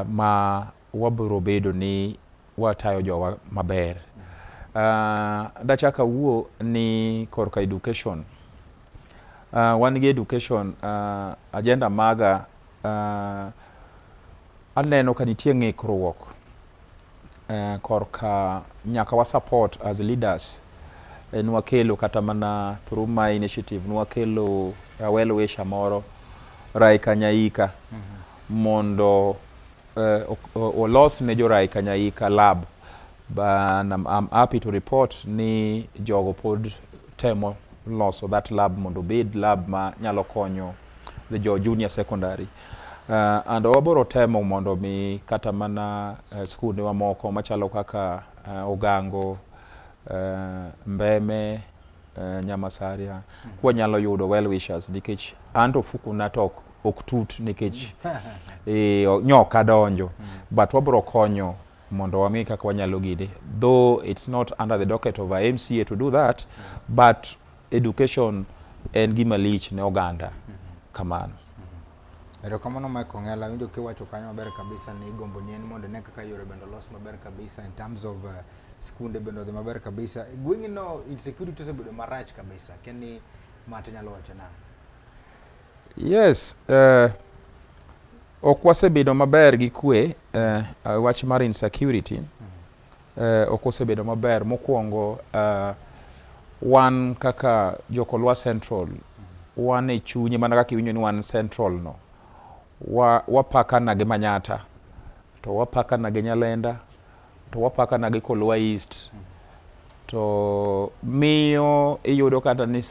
ma wabiro bedo ni watayo jowa maber. Dachaka wuo ni korka education. Wan gi education agenda maga aneno ka nitie ng'ikruok korka nyaka wa support as leaders. Nwakelo kata mana through my initiative nwakelo well wisher moro Rai Kanyaika mondo olos ne jo Rai Kanyaika lab. But I'm happy to report ni jogo pod temo loso that lab mondo bed lab ma nyalo konyo the junior secondary. And waboro temo mondo mi kata mana skunde wa moko machalo kaka Ogango, Mbeme, Nyamasaria kwa nyalo yudo well wishers nikech anto fuku na to ok tut nikech nyoka donjo but wabro konyo mondo wami kaka wanyalo gide, though it's not under the docket of a MCA to do that, but education en gima lich ne oganda kamano. Ero kamano Michael Ong'ela, winjo kiwacho kanyo maber kabisa ni gombo ni en mondo ne kaka yore bendo los maber kabisa in terms of skunde bendo de maber kabisa. Gweng'i no insecurity osebedo marach kabisa, keni mate nyalo wacho na? Yes, ok wasebedo maber gi kwe, wach mar insecurity, ok wasebedo maber. Mokwongo wan kaka Jokolwa Central, wan e chunye mana kaka iwinjo ni wan Central no. Wapaka nage Manyata, to wapaka nage Nyalenda, to wapaka nage Kolwa East, to miyo iyudo kata ni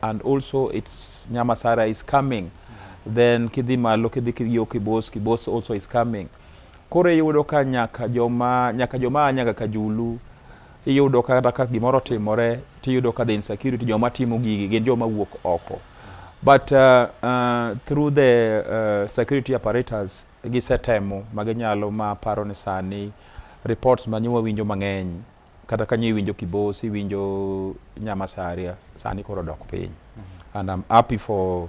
and also it's Nyamasara is coming. Then kidhi malo kidhi Kibos also is coming. Kore iyudo ka nyaka joma nyaka Kajulu iyudo ka gimoro timore tiyudo ka the insecurity joma timo gigi gin joma wuok oko. But through the security apparatus gisetemo maginyalo ma paro ni sani reports manyiwa winjo mang'eny kata kanyo winjo Kibos winjo Nyamasaria sani koro dok piny. And I'm happy for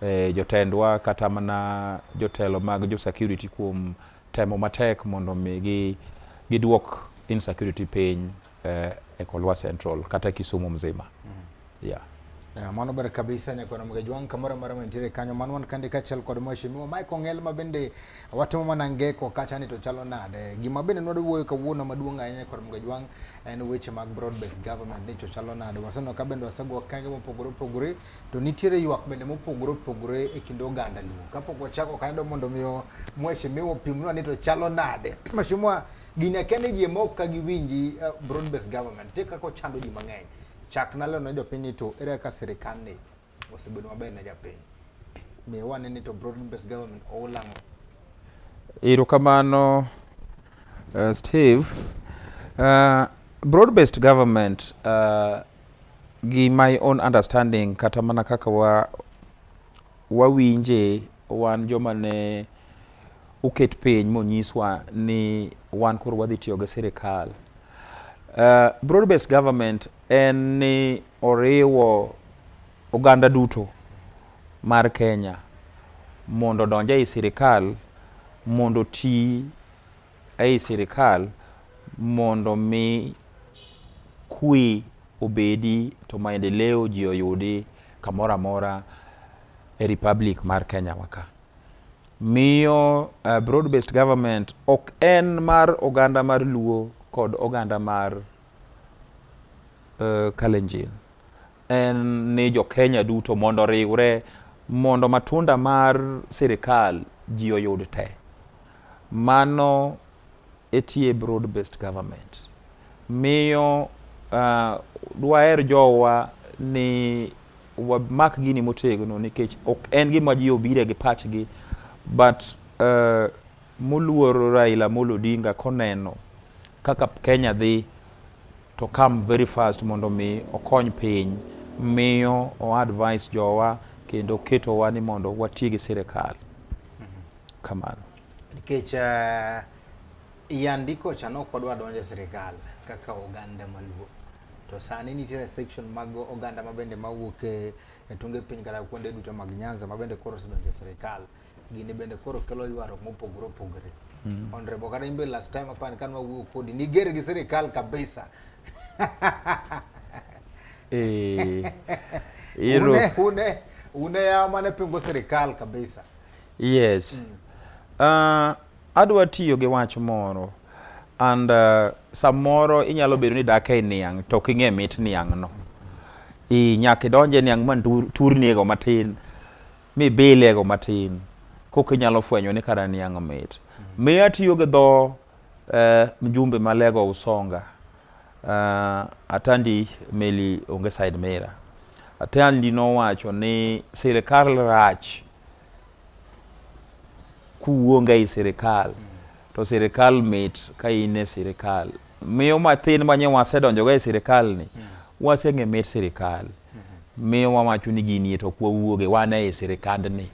jotendwa kata mana jotelo mag jo security kuom temo matek mondo mi giduok insecurity piny e Kolwa Central kata Kisumu mzima. Yeah. Mano ber kabisa nyakona mgejwang kamora mara mentire kanyo manwan kande kachel kod mheshimiwa Michael Ong'ela mabende watimo manangeko kacha ni to chalo nade gima bende nodo wuoyo kawuono maduong' ahinya kod mgejwang en weche mag broad based government ni to chalo nade waseno ka bende wasego kange mopogore to nitiere ywak bende mopogore e kind oganda luo kapok wachako kando mondo miyo mheshimiwa pimno ni to chalo nade mheshimiwa gine kende ji mok ka giwinji broad based government te kako chando ji mang'eny chak nalo no jopiny to ere ka sirikal ni osebedo maber na japiny me wane ni to broad based government olango Erokamano Steve. Broad based government gi my own understanding kata mana kaka wawinje wan joma ne uket piny monyiswa ni wan koro wadhi tiyo gi sirikal. Broad based government en ni oriwo oganda duto mar Kenya mondo donje ei sirikal mondo ti ei sirikal mondo mi kwe obedi to maendeleo ji oyudi kamora mora e republic mar Kenya waka. Miyo broad based government ok en mar oganda mar Luo kod oganda mar Kalenjin. En ni jo Kenya duto mondo riwre mondo matunda mar sirikal ji oyud te. Mano etie broad based government. Miyo dwaer jowa ni wamak gini motegno nikech ok en gima ji obire gi pachgi but moluor Raila Amolo Odinga koneno kaka Kenya dhi to come very fast mondo mi okony piny miyo o advice jowa kendo keto wani mondo wati gi sirikal kamano nikech yandiko chano kodwa donje sirikal kaka oganda maluo to sani nitiere section mag oganda mabende mawuok e tunge piny kata kuonde duto mag Nyanza mabende koro donje sirikal gini bende koro kelo ywaro mopogore opogore. Honorable kata imbe last time apan kan mawuok kodi niger gi sirikal kabisa. Une ya mane pingo sirikal kabisa. Yes. Adwa tiyo gi wach moro and samoro inyalo bedo ni dak e niang' to ok ing'e mit niang' no. Nyaka idonje niang' man turniego matin mibilego matin koka inyalo fwenyo ni kara niang' mit. Miya tiyo gi dho mjumbe malego Usonga. Atandi Meli onge side mera. Atandi nowacho ni sirikal rach kuonge i sirikal to sirikal mit ka ine sirikal. Miyo mathin manye wasedonjoga e sirikal ni waseng'e mit sirikal. Miyo wawacho ni gini to kwawuoge wan e sirikand ni.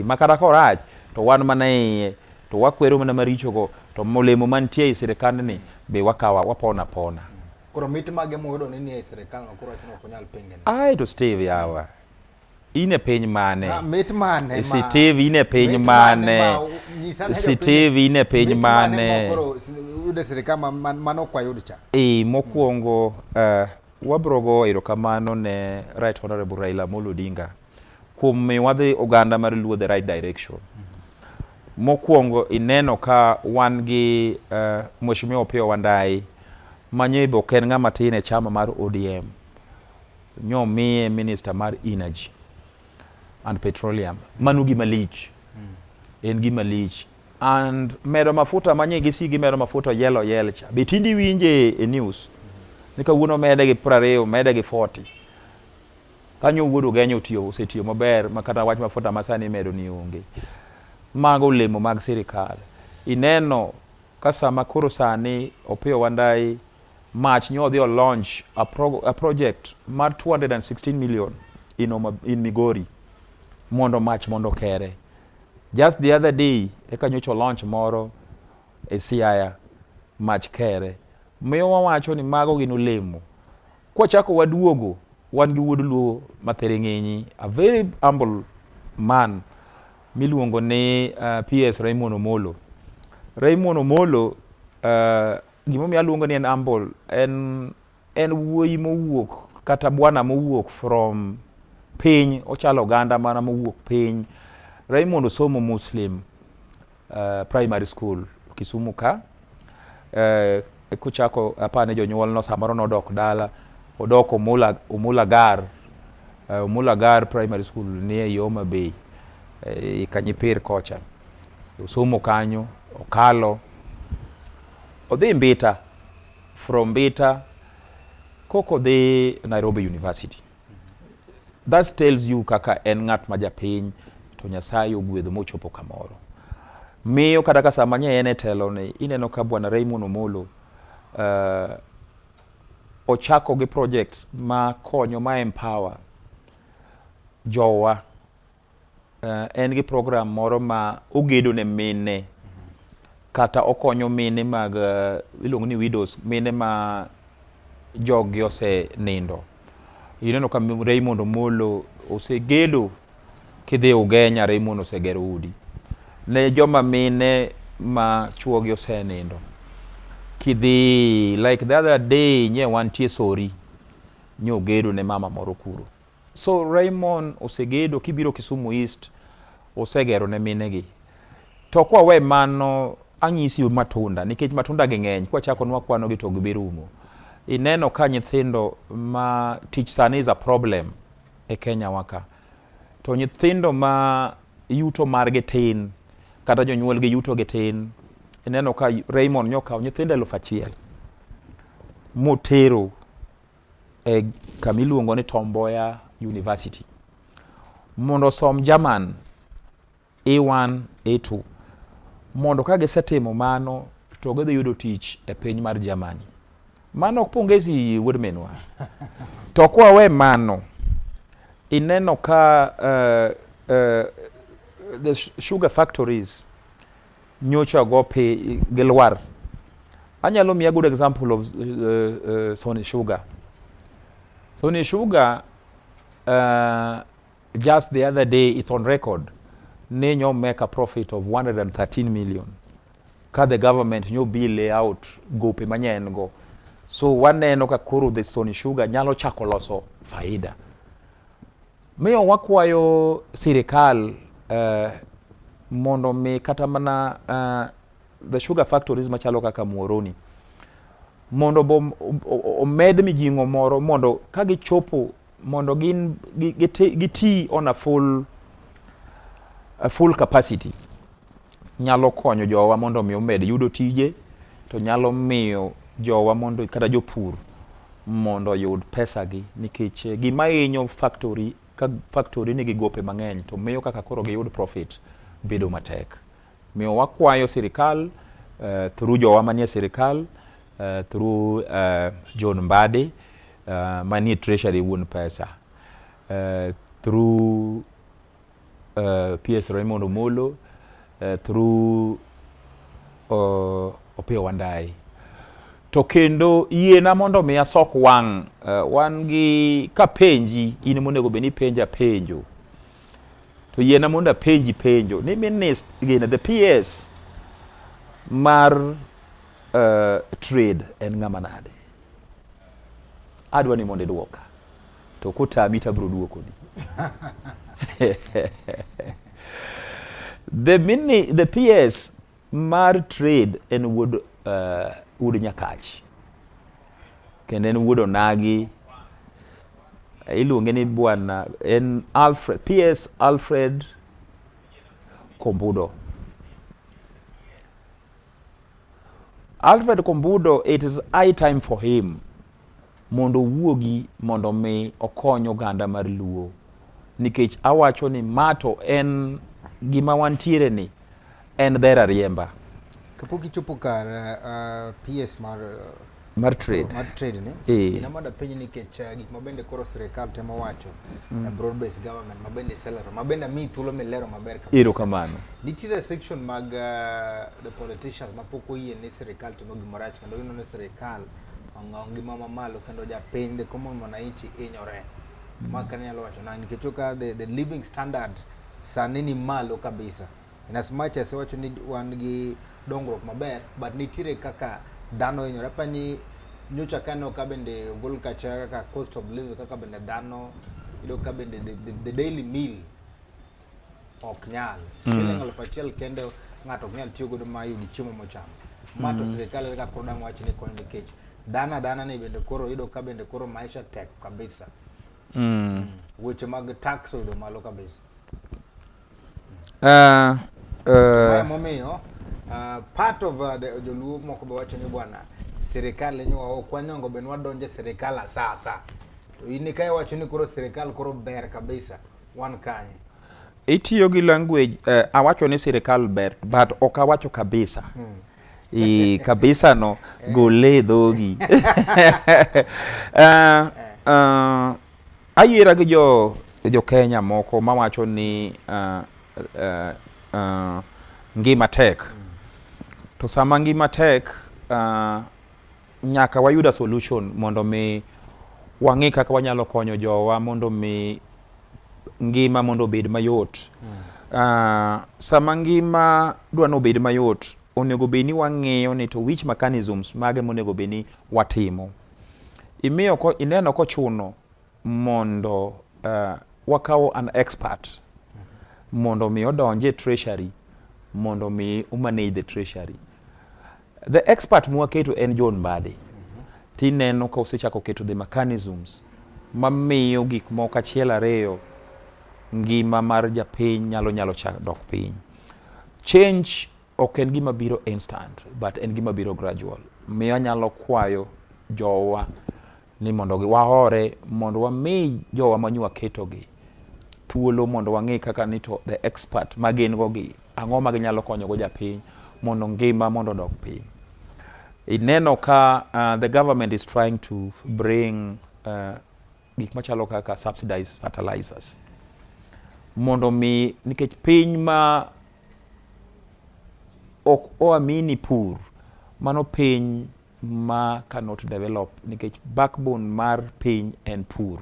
Makata korach to wan mana iye to wakwero mana maricho go to molemo mantie e sirikand ni be wakawa wapona pona. Koro mit mage moyudo ni e sirikal no koro achino ok nyal pinge. Ai to Steve yawa. Ine piny mane? Mit mane? Steve ine piny mane? Steve ine piny mane? Koro ude sirikal mano kwa yudo cha. Mokwongo wabrogo erokamano ne Right Honorable Raila Amolo Odinga kuom miyo wadhi oganda mar luwo the right direction. Mokwongo ineno ka wan gi Mheshimiwa Opiyo Wandayi manye be ok en ng'ama tin e chama mar ODM. Nyo miye minister mar energy and petroleum. Mano gima lich. En gima lich. And medo mafuta manye gisigi medo mafuta yellow cha. Be tindi winje e news. Nika wuno mede gi 20, mede gi 40. Kanyo wuodo genyo tiyo, osetiyo maber, makata wach mafuta masani medo ni onge. Mago lemo mag sirikal. Ineno kasama koro sani Opiyo Wandayi March nyodhi o launch a project mar 216 million in Migori mondo March mondo kere. Just the other day eka nyocho launch moro e Siaya March kere. Miyo wawacho ni mago gin olemo. Kwa chako waduogo wan gi wuod luo Mathering'enyi, a very humble man miluongo ni PS Raymond Omolo. Raymond Omolo gimomiyo aluongo ni en humble, en wuoyi mowuok kata bwana mowuok from piny, ochalo oganda mana mowuok piny. Raymond osomo Muslim primary school Kisumu ka. Kuchako apane jonyuol no samoro nodok dala, odok Omula Gar primary school ni e Homa Bay, Kanyipir kocha. Osomo kanyo, okalo, odhi Mbita, from Mbita koko dhi Nairobi University. That tells you kaka en ng'at ma japiny to Nyasaye ogwedho mochopo kamoro. Miyo kata ka sama nye en e telo ni ineno ka bwana Raymond Omolo ochako gi projects ma konyo ma empower jowa. En gi program moro ma ogedo ne mine kata okonyo mine mag iluongo ni widows, mine ma jogi ose nindo. Ineno ka Raymond Omolo osegedo kidhi Ugenya. Raymond osegero udi ne joma mine ma chuogi ose nindo. Kidhi like the other day nye wantie Sori nyo gedo ne mama moro kuro. So Raymond osegedo, kibiro Kisumu East osegero ne mine gi. To kwa we mano anyisi matunda, nikech matunda gi ng'eny, kwa chako nwa kwano gi to gibirumo. Ineno ka nyithindo ma tich sani is a problem e Kenya waka. To nyithindo ma yuto margi tin kata jonyuol gi yuto gi tin, ineno ka Raymond nyoka nyithindo 1,000 motero e kamiluongo ni Tom Mboya University mondo som German A1 A2 mondo ka gisetimo mano to gidhi yudo tich e piny mar Germany. Mano ok pongezi wuod menwa. To kwa we mano ineno ka the sugar factories nyocha go pe gilwar. Anyalo miya good example of Sony Sugar. Sony Sugar just the other day, it's on record, ne nyo make a profit of 113 million ka the government nyo bi layout gope manyen go. So waneno ka koro the Sony Sugar nyalo chako loso faida. Miyo wakwayo sirikal mondo mi kata mana the sugar factories machalo kaka Muhoroni mondo omed mijingo moro mondo ka gichopo mondo giti on a full capacity nyalo konyo jowa mondo mi omed yudo tije, to nyalo miyo jowa mondo kata jopur mondo yud pesa gi, nikech gima inyo factory ka factory nigi gope mang'eny to miyo kaka koro giyud profit bedo matek. Miyo wakwayo sirikal through jowa manie sirikal, through John Mbadi manie treasury wuon pesa, through PS Raymond Omolo, through Opiyo Wandayi. To kendo yiena mondo mi asok wang' wan gi kapenji in monego beni penja penjo, to yiena mondo apenji penjo ni minister again the PS mar trade en ng'ama nade. Adwa ni mondo idwoka to kotami tabro dwoko ni. The PS mar trade en wuod Nyakach kendo en wuod Onagi, iluonge ni bwana en Alfred PS Alfred Kombudo. Alfred Kombudo, it is high time for him mondo wuogi mondo mi okonyo oganda mar Luo, nikech awacho ni mato en gima wantiere ni en dhera riemba. Kapok ichopo kar PS mar trade ni ina mada penj nikech gik mabende koro sirikal temo wacho broad based government mabende selero mabende mi thuolo milero maber kabisa. Iro kamano. Nitiere section mag the politicians mapok oyie ni sirikal timo gimorach kendo ino ni sirikal ongi mama malo kendo japiny the common mwananchi inyore. Maka nyalo wacho na nikech ka the living standard sani ni malo kabisa. In as much as wacho ni wan gi dongruok maber, but nitiere kaka dhano inyore. Pani nyocha kano ka bende gol kacha kaka cost of living kaka bende dhano ido ka bende the daily meal ok nyal. Shilling 1,000 kendo ng'ato ok nyal tiyo godo mayudi chiemo mochamo. Mato sirikal ka kodang wacho ni konyo nikech dhana ni bende koro ido ka bende koro maisha tek kabisa. Weche mag tax odo malo kabisa. Momiyo part of the joluo moko be wacho ni bwana sirikal enyowa okwanyongo ben wadonje sirikal asasa. To in kai wacho ni koro sirikal koro ber kabisa wan kanye. Itiyo gi language awacho ni sirikal ber but ok awacho kabisa. Kabisa no gole dhogi. Ayiera gi jo Kenya moko mawacho ni ngima tek. To sama ngima tek nyaka wayuda solution mondo mi wang'i kaka wanyalo konyo jowa mondo mi ngima mondo bed mayot. Sama ngima dwa no bed mayot onego beni wang'eyo ni to which mechanisms mage monego beni watimo. Ineno ko chuno mondo wakawo an expert mondo mi odonje treasury mondo mi manage the treasury. The expert mwaketo en John Mbadi. Tineno ka osechako keto the mechanisms mamiyo gik moko achiel ariyo ngima mar japiny nyalo dok piny. Change ok en gima biro instant but en gima biro gradual. Miyo nyalo kwayo jowa ni mondo wahore mondo wami jowa manywa keto gi thuolo mondo wang'e kaka ni to the expert magin go gi ang'o ma ginyalo konyo go japiny mondo ngima mondo dok piny. Ineno ka the government is trying to bring gik machalo kaka subsidized fertilizers mondo mi nikech piny ma ok oamini pur mano piny ma cannot develop nikech backbone mar piny en pur.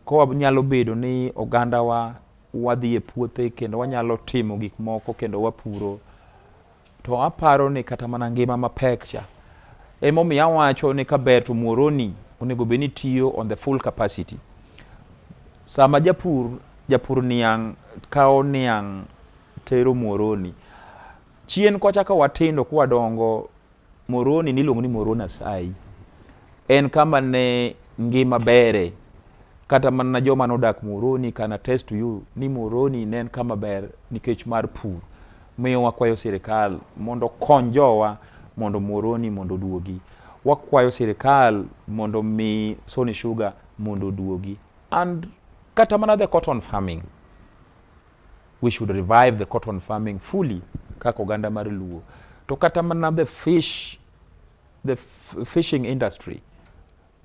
Ko nyalo bedo ni oganda wa wadhi e puothe kendo wanyalo timo gik moko kendo wapuro, to aparo ni kata mana ngima mapek cha emomiyo awacho ni kaber to Muhoroni onego bed ni tiyo on the full capacity. Sama japur niang' kao niang' tero Muhoroni, chien kocha ka watindo kwa dongo, Muhoroni niluongo ni Muhoroni Asai, en kama ne ngima bere, kata mana joma nodak Muhoroni can attest to you ni Muhoroni ne en kama ber nikech mar pur. Miyo wakwayo sirikal mondo kony jowa mondo Muhoroni mondo duogi. Wakwayo sirikal mondo mi Sony Sugar mondo duogi. And kata mana the cotton farming, we should revive the cotton farming fully kaka oganda mar Luo. To kata mana the fishing industry,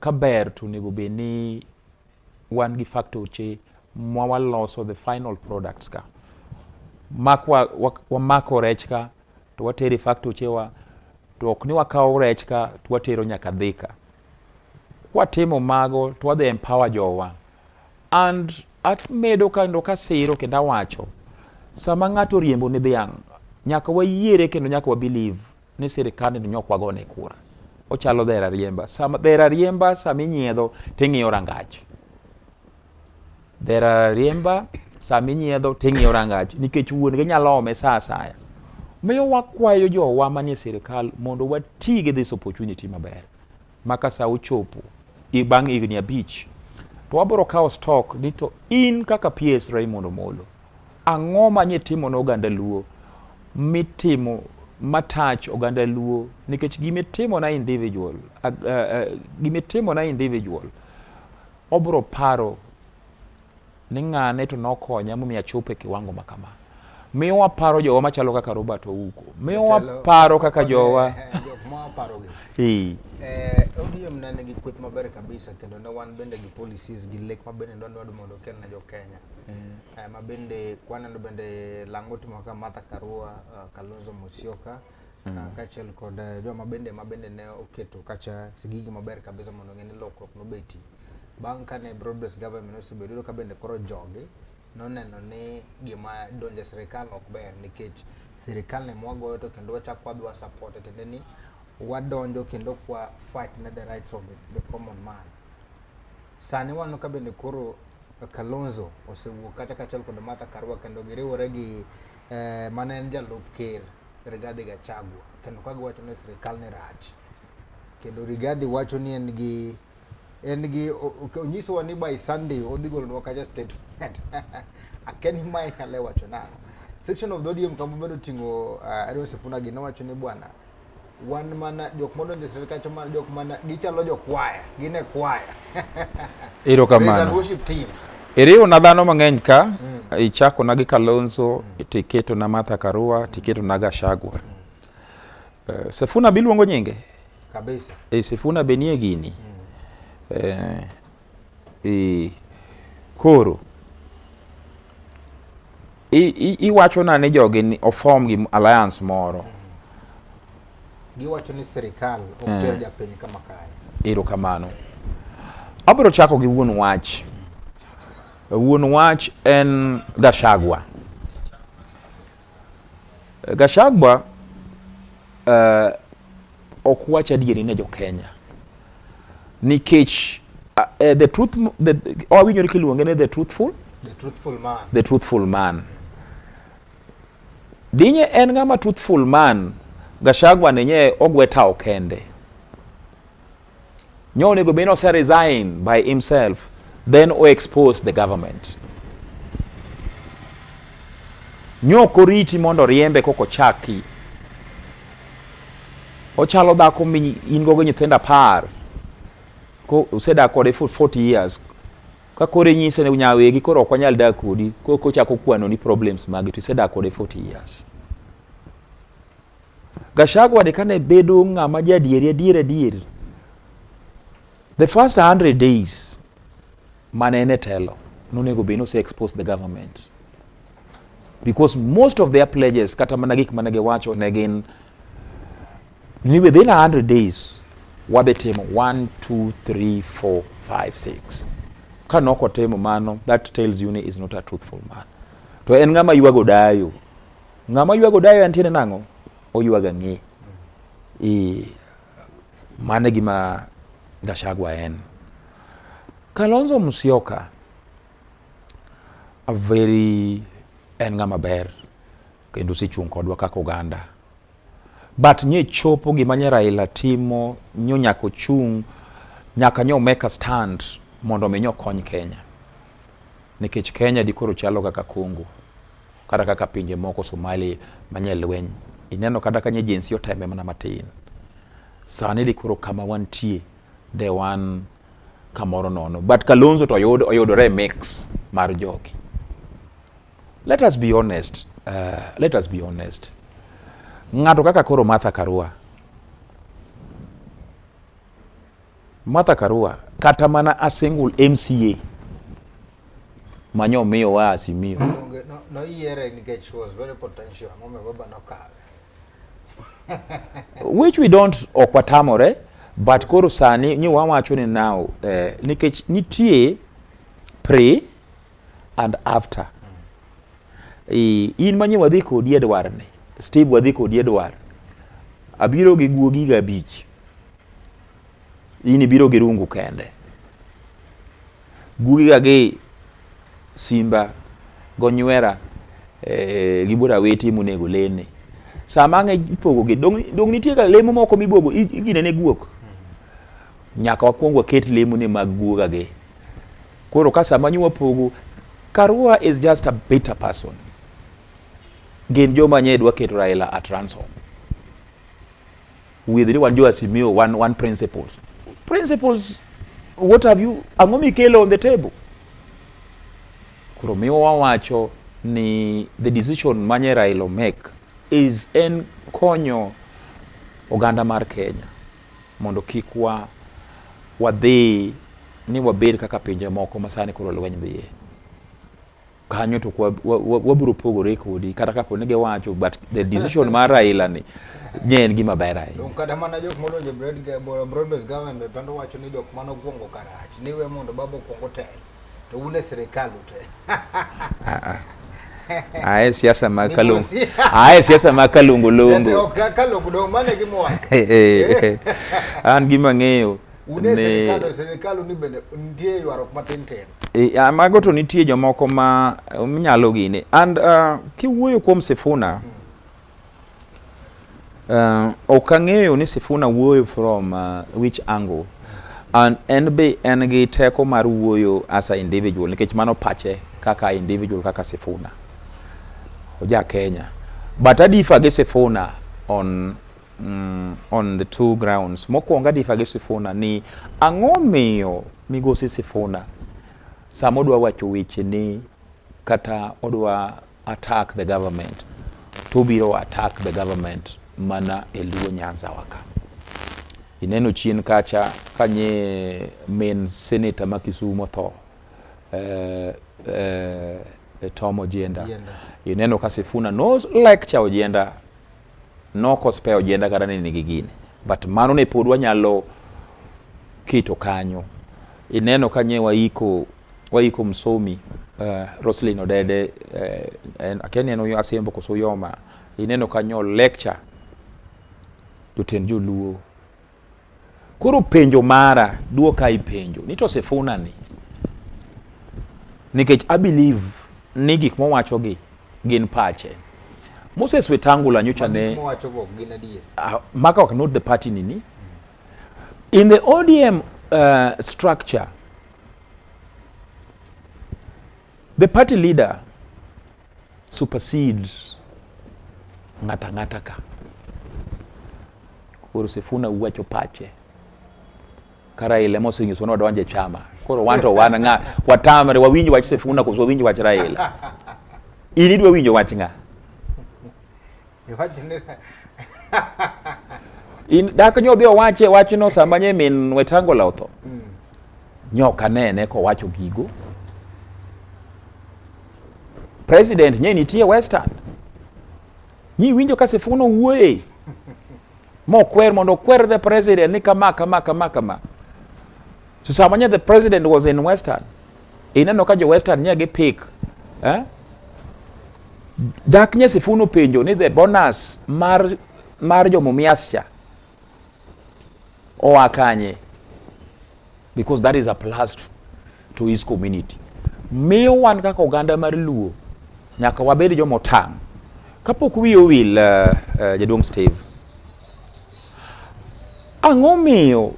kaber to nego bed ni wan gi factory mwa waloso the final products ka. Wamako rech ka to watero factory wa, to ok ni wakao rech ka to watero nyaka Thika. Kwatimo mago to wadhi empower jowa. And atmedo kendo kasiro kendo awacho, sama ng'ato riembo ni dhiang', nyaka wayiere kendo nyaka wabelieve ni sirikal ni nyok wagone kura. Ochalo dhera riemba. Sama dhera riemba sama inyiedho ting'iyo rangach. Dhera riemba sama inyiedho ting'iyo rangach nikech wuon gi nyalo ome sa asaya. Miyo wakwayo jowa manie sirikal mondo wati gi this opportunity maber. Maka sa ochopo bang' higni 5 to wabiro kao stock ni to in kaka PS Raymond Omolo, ang'o manyitimo no oganda Luo mitimo matach oganda Luo, nikech gimitimo na individual obro paro ni ng'ane to nokonya momiyo achopo e kiwango makama. Miyo waparo jowa machalo kaka Robert Ouko, miyo waparo kaka jowa Odiyo mnane gi kweth maber kabisa kendo ne wan bende gi policies gi lek mabende ndwadwa mondo kel na jo Kenya. Mabende kwaneno bende lango timo kaka Martha Karua, Kalonzo Musyoka, kachiel kod joma bende ne oketo kacha sigigi maber kabisa mondo ng'eni lokruok nobeti. Bang' kane broad-based government osebedo ka bende koro joge noneno ni gima donje sirikal ok ber, nikech sirikal ne mwagoyo to kendo wachak wadwa support tende ni wadonjo kendo kwa fight na the rights of the common man. Sani wano ka bende koro Kalonzo osewuok kacha kachiel kod Martha Karua kendo giriwore gi mana en jalup ker Rigathi Gachagua, kendo ka giwacho ni sirikal ni rach, kendo Rigathi wacho ni en gi onyiso ni by Sunday odhi golo kacha statement. Akeni mai ale wacho nang'o. Section of the ODM kama bedo tingo Edwin Sifuna gi nowacho ni bwana, wan mana jok modonje sirikal choma jok mana gichalo jok kwaya, gine kwaya. Iro kamano. Worship team. Iriwo na dhano mang'eny ka, ichako na gi Kalonzo, tiketo na Martha Karua, tiketo na Gachagua. Sifuna biluongo nyinge? Kabisa. Sifuna benie gini. Koro iwacho na ne jogi ni oform gi alliance moro. Giwacho ni sirikal okter japiny kama kare. Iro kamano. Abiro chako gi wuon wach. Wuon wach en Gachagua. Gachagua ok wacha dieri ne jo Kenya. Nikech the truth, winyo kiluonge ne the truthful man. The truthful man. Dinye en ng'ama truthful man. Gachagua nenye ogweta okende. Nyone go beno se resign by himself, then o expose the government. Nyoko riti mondo riembe koko chaki. Ochalo dhako ingo go nyithinda par. Ko useda kode for 40 years. Ka kore nyise ne unyawegi koro ok wanyal dak kodi, ko chako kwano ni problems magi to useda kode 40 years. Gachagua de kane bedo ng'ama jadier. The first 100 days manene telo nonego beno se expose the government, because most of their pledges kata managik manage wacho negin ni within 100 days wadhi timo 1 2 3 4 5 6. Kanoko temo mano, that tells you he is not a truthful man. to en ng'ama ywago dayo. Ng'ama ywago dayo antiene nang'o? Oywaga ng'e. Mane gima Gachagua en. Kalonzo Musyoka en ng'ama ber kendo osechung' kodwa kaka oganda. But nye chopo gima nye Raila timo, nyo nyaka ochung', nyaka nyo make a stand mondo mi nyo kony Kenya. Nikech Kenya di koro chalo kaka Congo, kata kaka pinje moko Somali manye lweny. Ineno kata ka nye jinsi oteme mana matin. Sani di koro kama wantie de wan kamoro nono. But Kalonzo to oyudore mix mar jogi. Let us be honest. Ng'ato kaka koro Martha Karua kata mana a single MCA manyo miyo wa Azimio. No yere nikech she was very potential. Mome baba no kawe. Which we don't okwatamore, but koro sani nyi wawacho ni now nikech nitie pre and after. In manye wadhi kodi Edward ne. Steve wadhi kodi Edward. Abiro gi guogi ga bich. Ini biro gi rungu kende. Guogi ga gi Simba, Gonywera, gibura weti munego lene. Samange ipogo gi dong nitie ka lemo moko mibogo igine ne guok. Nyaka wakwongo ket lemo ne mag guoga ge. Koro ka samanyo wapogo, Karua is just a better person. Gen joma nye dwa keto Raila at ransom. With the one Azimio one principles. Principles, what have you angomi kelo on the table? Kuro miwa wawacho ni the decision manye Raila make is en konyo oganda mar Kenya mondo kikwa wadhi ni wabed kaka pinje moko masani kuro lweny dhiye. Kanyo to waburo pogore kodi kata kapo nige wacho, but the decision mar Raila ni nyen gima ber ahinya. Dong kada mana jok molonje broad-based government be pando wacho ni jok mano kuongo karach niwe mondo babo kuongo tel to une serikali te. Ae siasa makalungu. Ae siasa makalungu longo. Kalungu dong mane gimo wacho. An gima ng'eyo une serikali ni bende nitie ywarok matin tin. Mago to nitie jomoko ma nyalo gine. And kiwuoyo kuom Sifuna, okang'eyo ni Sifuna wuoyo from which angle. And en gi teko mar wuoyo as a individual, nikech mano pache kaka individual kaka Sifuna. Oja Kenya. But adifa ge Sifuna on the two grounds. Mokwongo adifa ge Sifuna ni ang'omiyo migosi Sifuna sama odwa wacho weche ni kata odwa attack the government, to biro attack the government mana Luo Nyanza waka. Ineno chien kacha kanye main senator ma Kisumu tho Tom Ojienda. Ineno ka Sifuna no lecture Ojienda, no cosplay Ojienda kata ni gigine, but mano ne pod wanyalo kito kanyo. Ineno kanye waiko msomi Roslyn Odede akeni eno yo asembo koso yoma. Ineno kanyo lecture jotend joluo. Koro penjo mara duoka ipenjo nito Sifuna ni nikech I believe ni gik mowacho gi gin pache. Moses Wetangula nyocha ne mowacho go gin adie. Maka ok not the party nini. In the ODM structure, the party leader supersedes ngata ka. Koro Sifuna uwacho pache. Kara ile mosingiso no wadwanje chama. Koro wanto wana nga watamre wawinji wach Sifuna kuzo winji wach Raila. Ini dwa winjo wach nga. Daka nyobi wache no samanye min Wetangula otho. Nyoka nene ko wacho gigo. President nye nitie Western. Nyi winjo ka Sifuna wuoye. Mo kwer mondo kwer the president ni kama. So samanya the president was in Western. Ineno ka jo Western nye gi pick. Dak Nyasifuno penjo ni the bonus mar jomumias cha oa kanye, because that is a plus to his community. Miyo wan kaka oganda mar Luo nyaka wabed jomotang' kapok wiyo wil Jaduong' Steve. Ang'o miyo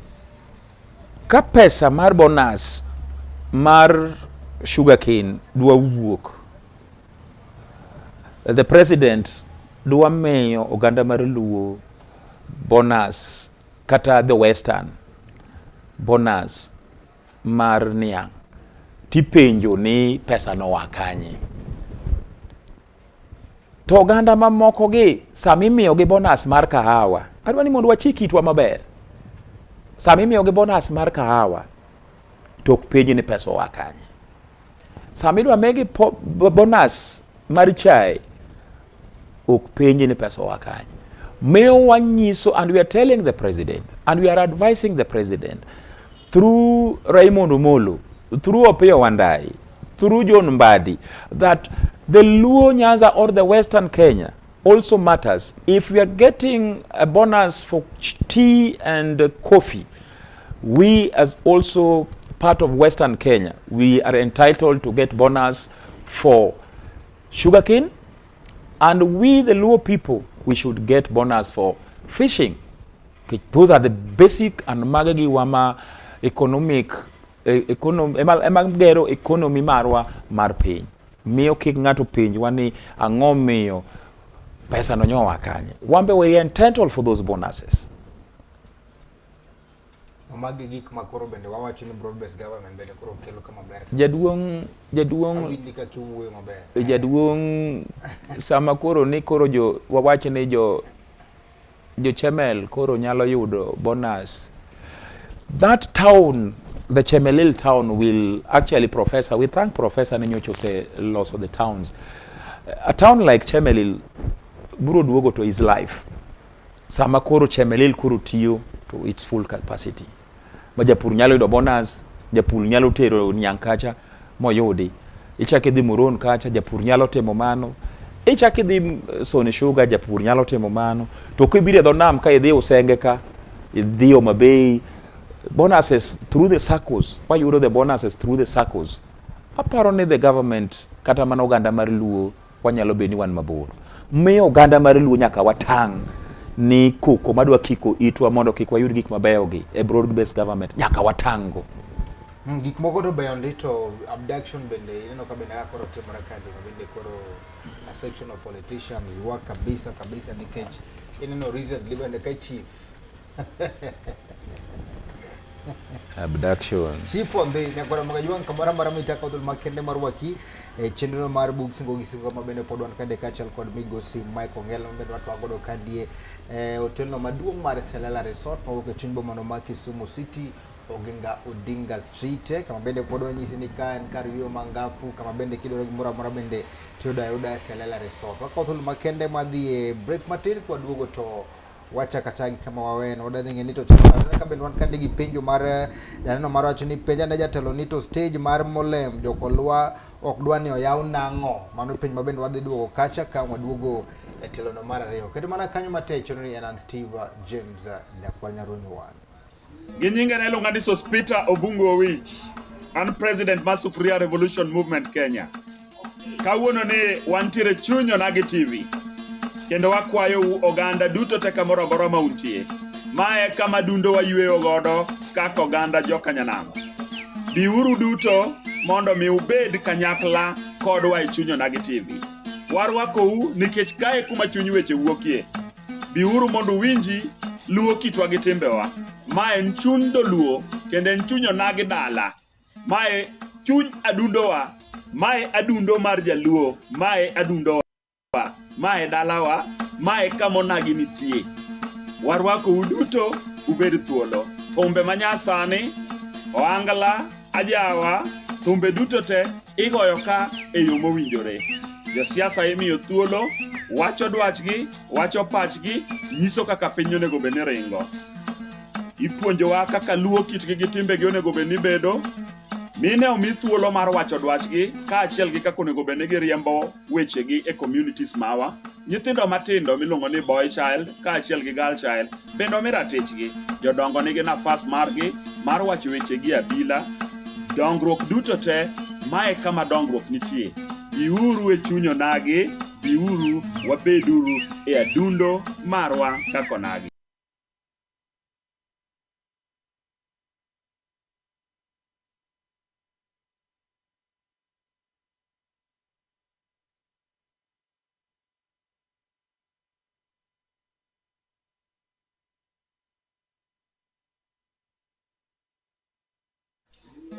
ka pesa mar bonus mar sugarcane dwa wuok, the president dwa miyo oganda mar Luo bonus kata the western bonus mar niang', tipenjo ni pesa no wakanye. To oganda mamoko gi samimiyo gi bonus mar kahawa, adwa ni mondo wachik itwa maber. Samimiyo gi bonus mar kahawa tok penji ni pesa wakanye. Samidwa megi bonus mar chai ok penji ni pesa wakanye. Miyo wanyiso, and we are telling the president and we are advising the president through Raymond Omolo, through Opiyo Wandayi, through John Mbadi, that the Luo Nyanza or the Western Kenya also matters. If we are getting a bonus for tea and coffee, we as also part of Western Kenya, we are entitled to get bonus for sugarcane, and we the Luo people, we should get bonus for fishing. Those are the basic and magagi wama economic emagero economy marwa mar piny. Miyo kik ng'ato penj wani ang'o miyo pesa no nyowa kanye. Wambe we are entitled for those bonuses. Magi gik makoro bende wawacho ni broad based government bende koro kelo kama ber. Jaduong' sama koro ni koro wawacho ni jo Chemel koro nyalo yudo bonus. That town, the Chemelil town, will actually, Professor, we thank Professor Ninyocho say loss of the towns. A town like Chemelil, buro duogo to his life. Sama koro Chemelil koro tiyo to its full capacity. Ma japur nyalo yudo bonus, japur nyalo tero niang' kacha moyudi. Ichaki dhi Muron kacha, japur nyalo timo mano. Ichaki dhi Sony Sugar, japur nyalo timo mano. To kibire dho nam ka idhi Usenge ka, idhi Homa Bay, bonuses through the circles. Why you do the bonuses through the circles? Apparently the government kata mana oganda mar Luo wanyalo beni wan mabor. Miyo oganda mar Luo nyaka watang' ni koko madwa kiko itwa mondo kik wayud gik mabeyo gi e broad based government nyaka watango. Gik moko to beyond it to abduction bende ineno ka bende akoro timore kadi bende koro a section of politicians wa kabisa nikech ineno recently bende ka chief abduction chief on the nyakora magajwang kamara mara mitaka udul makende marwaki chenro mar bug singo gisingo mabende podwan kande kachal kod migosi Mike Ongelo mabende watu wagodo kadie hotel no maduong' mar Selala Resort mawuok chuny boma no ma Kisumu City Oginga Odinga Street kama bende podwan nyisi ni kan kar yo mangafu kama bende kidoro gimora mora bende tioda Selala Resort wakothul makende madhi break matin kwa duogo to wacha kachagi kama waweno oda dhinge nito chakana ka bende wan kande gi penjo mar janeno mar wacho ni penja ne jatelo nito stage mar Molem jokolwa ok dwani oyaw nang'o mano penj mabende wadhi duogo kacha ka waduogo e telo no mar ariyo kendo mana kanyo matecho ni en Steve James Nyakwanya Runywan Ginyinga na ilonga ni Sospita Obungu Owich an president mar Sufuria Revolution Movement Kenya kawuono ni wantiere chunyo Nagi TV kendo wakwayo oganda duto te kamoro amora mauntie mae kama dundo wayweyo godo kaka oganda jokanyanam biuru duto mondo mi ubed kanyakla kodwa e chunyo Nagi TV warwakou nikech kae kuma chuny weche wuokie biuru mondo winji luo kitwa gi timbewa mae en chuny Luo kendo en chunyo Nagi dala mae chuny adundowa mae adundo mar Jaluo mae adundowa mae dalawa mae kama Nagi nitie warwakou duto ubed thuolo thumbe manyasani oangla ajawa thumbe duto te igoyo ka e yo mowinjore josiasa imiyo thuolo wacho dwachgi wacho pachgi nyiso kaka piny onego bed ni ringo ipuonjowa kaka Luo kitgi gi timbegi onego bed ni bedo Mine omi thuolo mar wacho dwachgi kaachiel gi kaka onego bed ni giriembo wechegi e communities mawa. Nyithindo matindo miluongo ni boy child kaachiel gi girl child bende omi ratichgi. Jodongo nigi nafas margi mar wacho wechegi abila. Dongruok duto te, mae kama dongruok nitie. Biuru e chuny onagi, biuru wabeduru e adundo marwa kaka onagi.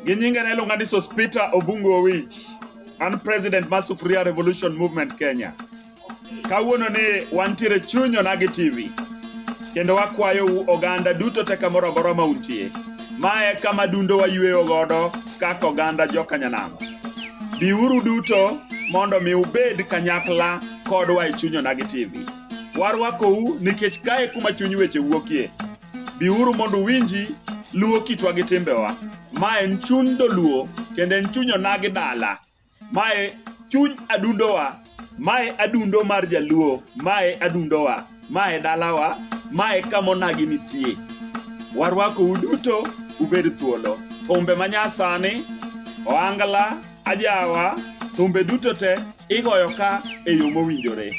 Ginyinga iluonga ni Sospita Obungu Owich. An President mar Sufuria Revolution Movement Kenya. Kawuono ni wantiere chuny onagi TV. Kendo wakwayo oganda duto te kamoro amora ma untie. Mae kama dundo wayueyo godo kaka oganda joka Nyanam. Biuru duto mondo mi ubed kanyakla kodwa e chuny onagi TV. Warwakou nikech kae kuma chuny weche wuokie. Biuru mondo winji luo kitwa gi timbewa. Mae en chuny dholuo kendo en chuny onagi dala. Mae chuny adundowa. Mae adundo mar jaluo. Mae adundowa. Mae dalawa. Mae kama onagi nitie. Warwakou duto ubed thuolo. Thumbe manyasani, oangla, ajawa, thumbe duto te igoyo ka e yo mowinjore.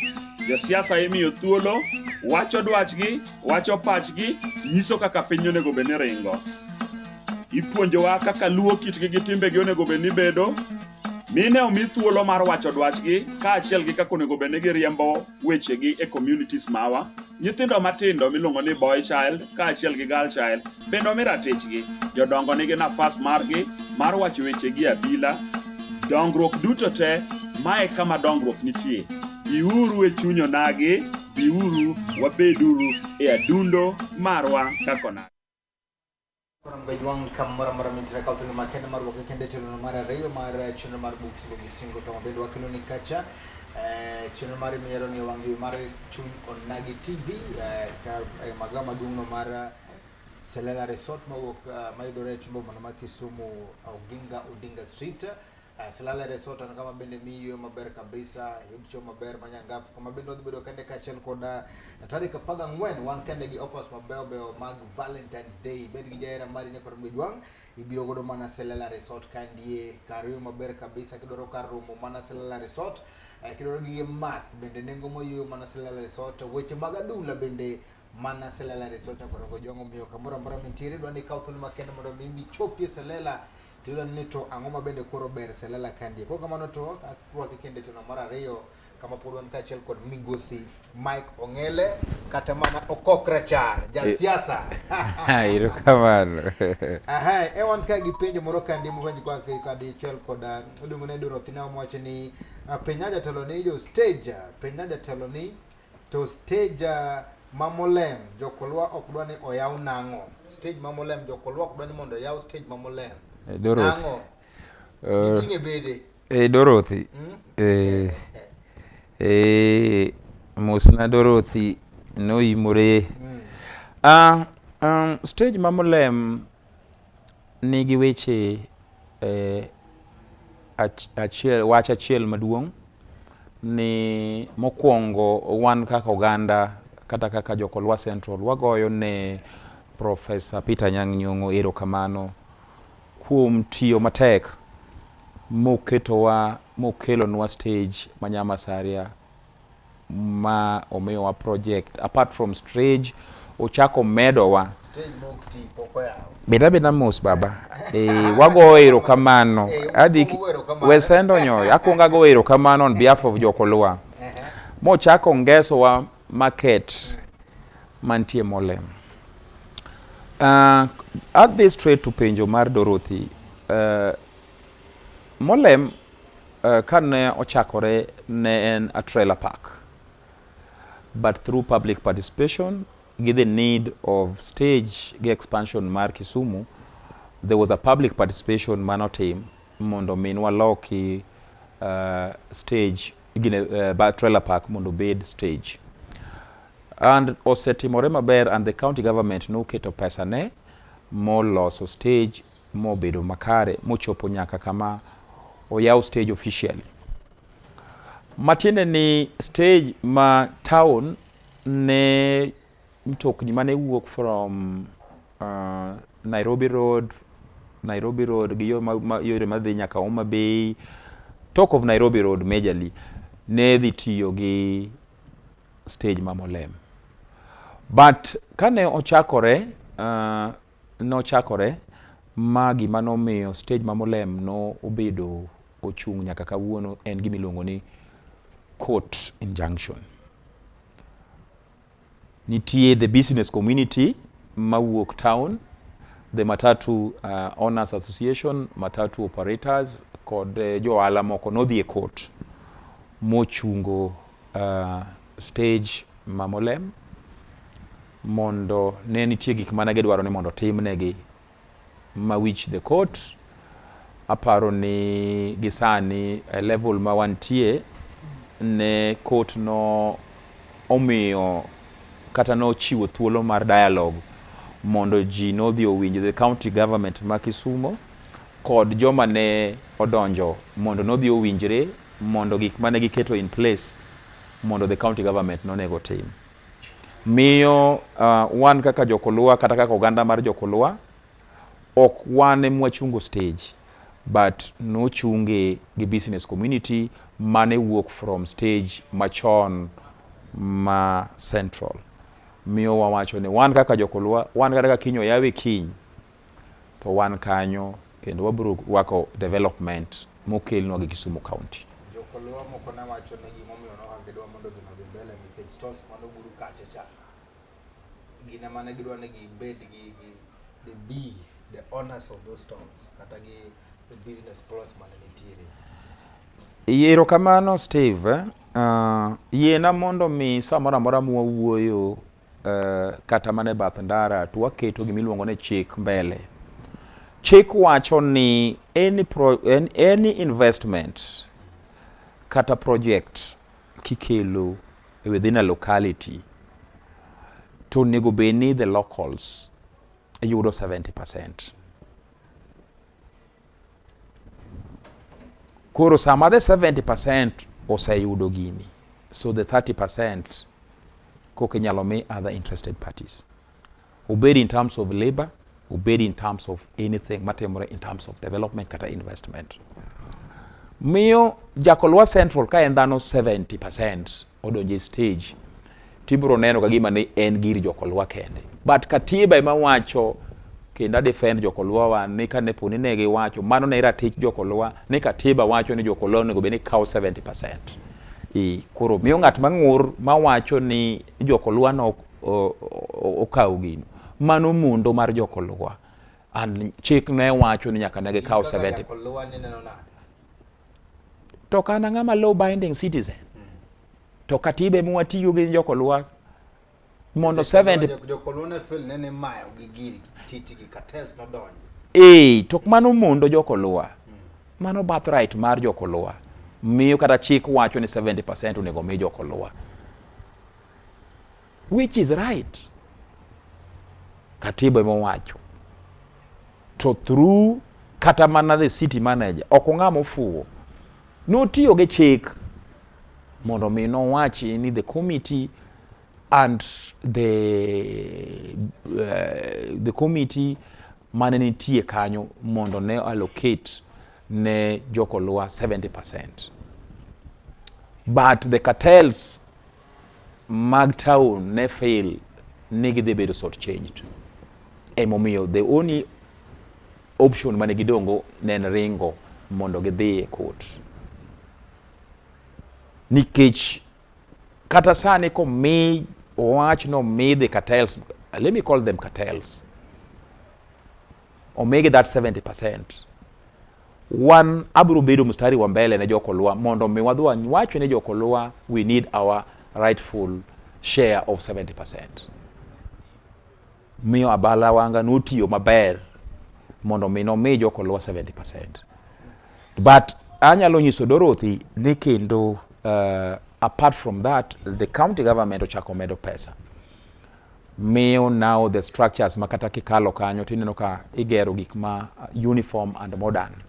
Josiasa imiyo thuolo, wacho dwachgi, wacho pachgi, nyiso kaka piny onego bed ni ringo. Ipuonjowa kaka luo kitgi gi timbegi onego bed ni bedo. Mine omi thuolo mar wacho dwachgi kaachiel gi kaka onego bed ni giriembo wechegi e communities mawa. Nyithindo matindo miluongo ni boy child kaachiel gi girl child bende omi ratichgi. Jodongo nigi nafas margi mar wacho wechegi abila. Dongruok duto te, mae kama dongruok nitie. Biuru e chuny onagi, biuru wabeduru e adundo marwa kaka onagi. Mgajwang kamara mara mintre kautuni makene mar woke kende telo mar ariyo mar chino mar books logi singo to bendo wakilo ni kacha chino mar miero ni wangi mar chuny onagi TV ka magama dungo mar Selela Resort mawok maidore chumbo manama Kisumu Oginga Odinga Street. Selela Resort ana kama bende miyo maber kabisa yudcho maber manyangafu kama bende odhibedo kende kachel koda tarika paga ngwen wan kende gi offers mabeo mag Valentine's Day bed gi jaera mari ne korbe jwang ibiro godo mana Selela Resort kandie kariyo maber kabisa kidoro karumo mana Selela Resort kidoro gi math bende nengo moyo mana Selela Resort weche magadula bende mana Selela Resort ko jongo miyo kamora mora mentire do ni kautuni makene mondo mimi chopie Selela tilo nito angoma bende koro ber Selela kandie ko kamano to akwa kende to mara ariyo kama podwan kachel kod migosi Mike Ongele kata mana Okokra Char jasiasa iro kamano ewan ka gi penjo moro kandie mo vanyi kwa kadi chel kod odungone Dorothy na mwache ni penyaja teloni jo stage penyaja teloni to stage Mamolem jokolwa okdwani oyaw nango stage Mamolem jokolwa okdwani mondo yaw stage Mamolem Dorothy tinge bede Dorothy Musna Dorothy no imore stage Mamolem nigi weche wacha achiel maduong' ni mokwongo wan kaka oganda kata kaka Jokolwa Central wagoyo ne Professor Peter Anyang' Nyong'o erokamano kuom tiyo matek mokelonwa stage manyamasaria ma omiyowa project apart from stage ochako medowa stage mokti pokoya beda mos baba wagoyo erokamano adhi wesendo nyoyo akwonga go erokamano on behalf of Jokolwa mochako ngesowa market mantie Molem. At this straight to penjo mar Dorothy Molem kane ochakore ne en a trailer park but through public participation with the need of stage ge expansion mar Kisumu there was a public participation manotim mondo minwa loki stage gine trailer park mondo bed stage and osetimore maber and the county government no keto pesa ne moloso stage mobedo makare mochopo nyaka kama oyaw stage officially. Matiende ni stage ma town ne mtokni mane wuok from Nairobi Road gi yore madhi nyaka Homa Bay, talk of Nairobi Road majorly, ne dhi tiyo gi stage ma Molem. But kane ochakore ma gima nomiyo stage ma Molem no obedo ochung' nyaka kawuono en gima iluongo ni court injunction. Nitie the business community mawuok town, the Matatu Owners Association, Matatu Operators kod jo ohala moko nodhi e court mochungo stage ma Molem mondo ne nitie gik mane gidwaro ni mondo timnegi ma which the court aparo ni gisani level ma wantie ne court no omiyo kata no chiwo thuolo mar dialogue mondo ji nodhi owinj the county government ma Kisumo kod joma ne odonjo mondo nodhi owinjre mondo gik mane giketo in place mondo the county government nonego tim. Miyo wan kaka Jokolwa kata kaka oganda mar Jokolwa ok wan mwachungo stage, but no chunge gi business community mane wuok from stage machon ma central. Miyo wawacho ni wan kaka Jokolwa, wan kaka kinyo yawe kiny, to wan kanyo kendo wabro wako development mokelnwa gi Kisumu County. Jokolwa moko na wacho ni gimomiyo no gidwa mondo gidhi mbele nikech stores mano buru kacha cha. Gina mane gidwa ni gibed gi the owners of those stores kata gi the business pros mane nitiere. Yero kamano Steve, yena mondo mi samora mora mwawuoyo kata mane bath ndara to waketo gimiluongo ne chik mbele. Chik wacho ni any investment kata project kikelo within a locality to nego beni the locals yudo 70%. Koro sama the 70% oseyudo gini, so the 30% koke nyalo mi other interested parties. Obedi in terms of labor, obedi in terms of anything matemore in terms of development kata investment. Miyo Jakolwa Central ka en dhano 70% odonje stage, tibro neno kagima ni en giri Jokolwa kende. But katiba ema wacho kenda defend Jokolwa wa ni kane poni negi wacho mano ne ratich Jokolwa ni katiba wacho ni Jokolwa nego beni kaw 70%. Koro miyo ng'at mang'ur ma wacho ni Jokolwa no okaw gino mano mundo mar Jokolwa. And chik ne wacho ni nyaka negi kaw 70%. Jokolwa ni neno nade? To kana ng'ama law binding citizen. To katiba ema watiyo gi Jokolwa mondo 70 Jokolwa ne feel nene mayo gi giri titi gi cartels no donjo. To mano mundo Jokolwa. Mano birthright mar Jokolwa. Miyo kata chik wacho ni 70% onego mi Jokolwa. Which is right. Katiba ema wacho. To through kata mana the city manager ok ng'ama ofuwo notiyo gi chik mondo mi no wachi ni the committee and the committee mane nitie kanyo mondo ne allocate ne Jokolwa 70%. But the cartels mag town ne fail nigi dhi bedo sort changed. Emomiyo the only option mane gidongo ne ringo mondo gidhi e court. Nikech kata sani ko me watch no me the cartels, let me call them cartels, or make that 70%. One abro bedo mustari wa mbele na Jokolwa mondo me wadhwa wacho ne Jokolwa we need our rightful share of 70%. Miyo abala wanga notiyo maber mondo me no me Jokolwa 70%. But anyalo nyiso Dorothy ni kendo apart from that the county government ochako medo pesa miyo now the structures makata kikalo kanyo tineno ka igero gik ma uniform and modern.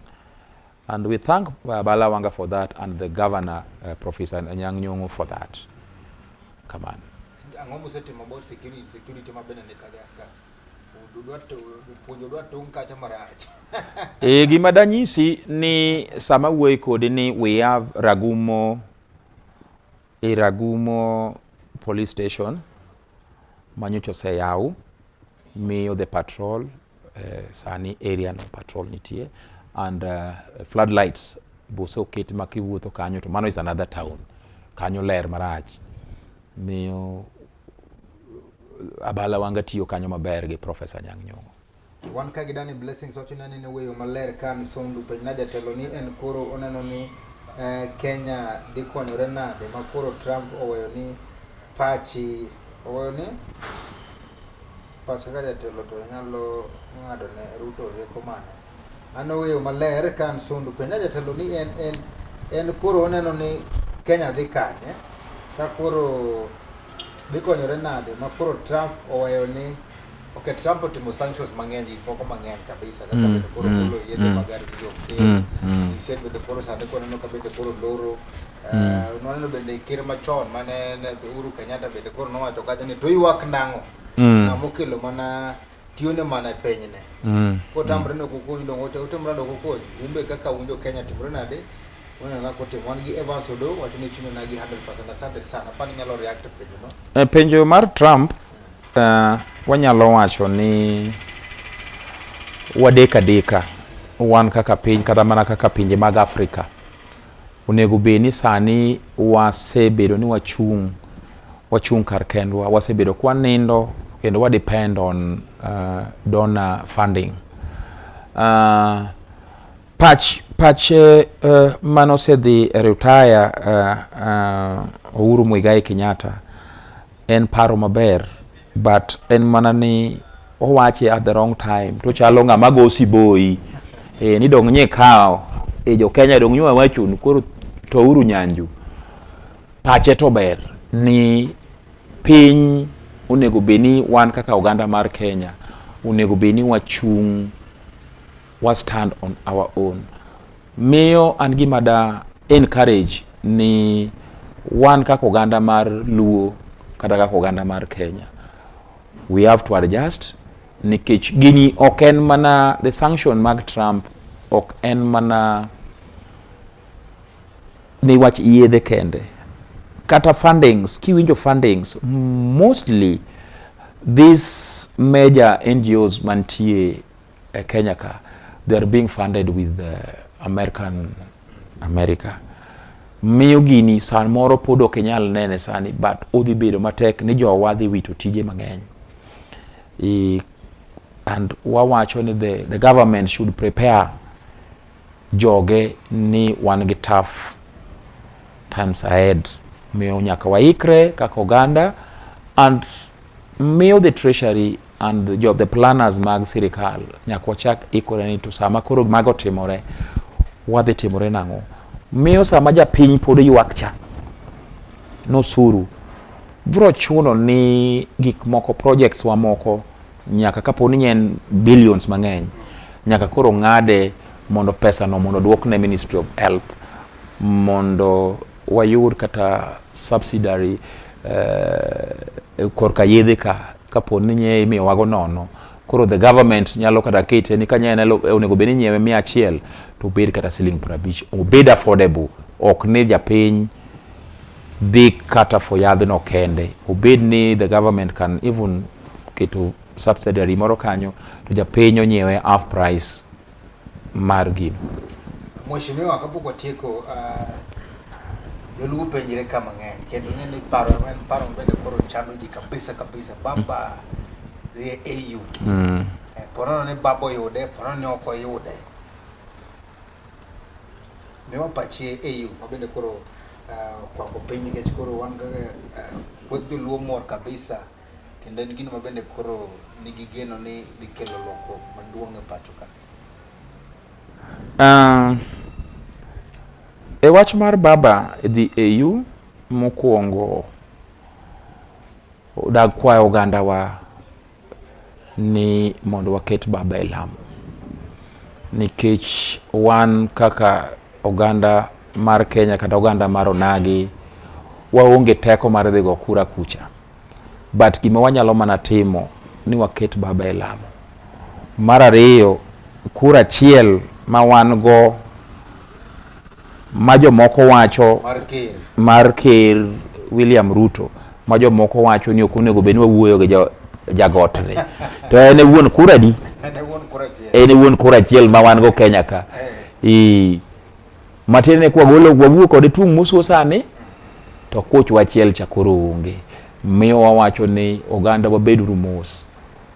And we thank Balawanga for that and the governor, Professor Anyang' Nyong'o, for that. Come on. Gima danyisi ni sama wuoyi kodi ni we have Ragumo police station manyocha oseyaw miyo the patrol sani area no patrol nitie and floodlights bose oket makiwuotho kanyo to mano is another town kanyo ler marach miyo Balawanga tiyo kanyo maber gi Professor Anyang' Nyong'o. Wan ka gidani blessings wacho nani ne weyo maler kan sondu pe na jatelo ni en koro oneno ni Kenya dhi konyore nade ma koro Trump oweyo ni pachi oweyo ni pachi ka jatelo to nyalo ng'ado ne Ruto rieko mano. Ano weyo maler kan sondu pe na jatelo ni en koro oneno ni Kenya dhi kanye ka koro dhi konyore nade ma koro Trump oweyo ni okay, Trump otimo sanctions mang'eny gik moko mang'eny kabisa kaka bende koro kolo yedhe magari gi jopiny iset bende koro sande koneno ka bende koro loro noneno bende ker machon mane Uhuru Kenyatta bende koro nowacho kacha ni to ywak nang'o ng'amokelo mana tiyone mana e pinyne kotamre no kokony dongo otamre no kokony umbe kaka unjo Kenya timre nade wona ko tim wan gi Evans Odo wacho ni chuno na gi 100%. Asante sana pani nyalo react penjo no penjo mar Trump wanyalo wacho ni wadeka wan kaka piny kata mana kaka pinje mag Afrika onego bed ni sani wasebedo ni wachung' kar kendwa, wasebedo kwa nindo kendo wa depend on donor funding. Patch manosedhi retire Uhuru Muigai Kenyatta en paro maber, but en mana ni owache at the wrong time. To chalo ng'ama go siboi ni dong nye kao jo Kenya dong nywa wachun koro to uru nyanju. Pache to ber ni piny onego beni wan kaka oganda mar Kenya onego beni wachung' wa stand on our own. Miyo an gima da encourage ni wan kaka oganda mar Luo kata kaka oganda mar Kenya, we have to adjust nikech gini ok en mana the sanction mag Trump ok en mana ni wach yedhe kende kata fundings, kiwinjo fundings mostly these major NGOs mantie Kenya ka, they are being funded with America. Miyo gini san moro pod ok nyal nene sani, but odhi bedo matek ni jowa dhi wito tije mang'eny. And wawacho ni the government should prepare joge ni wan gi tough times ahead. Miyo nyaka waikre kaka oganda, and miyo the treasury and the planners mag sirikal nyaka wachak ikore ni to sama koro mago timore wadhi timore nang'o. Miyo sama japiny pod ywak cha nosuru bro chuno ni gik moko projects wa moko nyaka kapo ni nyen billions mang'eny nyaka koro ng'ade mondo pesa no mondo duokne Ministry of Health mondo wayud kata subsidiary korka yedhe kapo ni nye imiyo wago nono. Koro the government nyalo kata kete ni kanya onego beni nyewe 100 to bed kata $50 obed affordable, ok ni japiny dhi kata for yadh no kende, obed ni the government can even keto subsidiary moro kanyo to japiny onyewe half price mar gino. Mheshimiwa kapoko tieko yoluo penjire kama ng'eny kendo ni paro bende koro chando ji kabisa baba the AU porono ni babo yude porono ni oko yude mewa pachi AU mabende koro kwa piny nikech koro wan wuodh joluo mor kabisa kendo en gino mabende koro nigi geno ni dhi kelo lokruok maduong' e pacho ka. E wach mar baba the AU mokwongo dag kwayo oganda wa ni mondo waket baba e lamo, nikech wan kaka oganda mar Kenya kata oganda mar onagi waonge teko mar dhigo kura kucha, but gima wanyalo mana timo ni waket baba e lamo. Mar ariyo, kura achiel ma wan go ma jomoko wacho mar ker William Ruto, ma jomoko wacho ni ok onego bed ni wawuoyo gi jagotne to en wuon kura di, en wuon kura achiel ma wan go Kenya ka. Matene kwa golo wawuo kod tung muso sani to koch wachiel chakoro onge, miyo wawacho ni oganda wabedo mos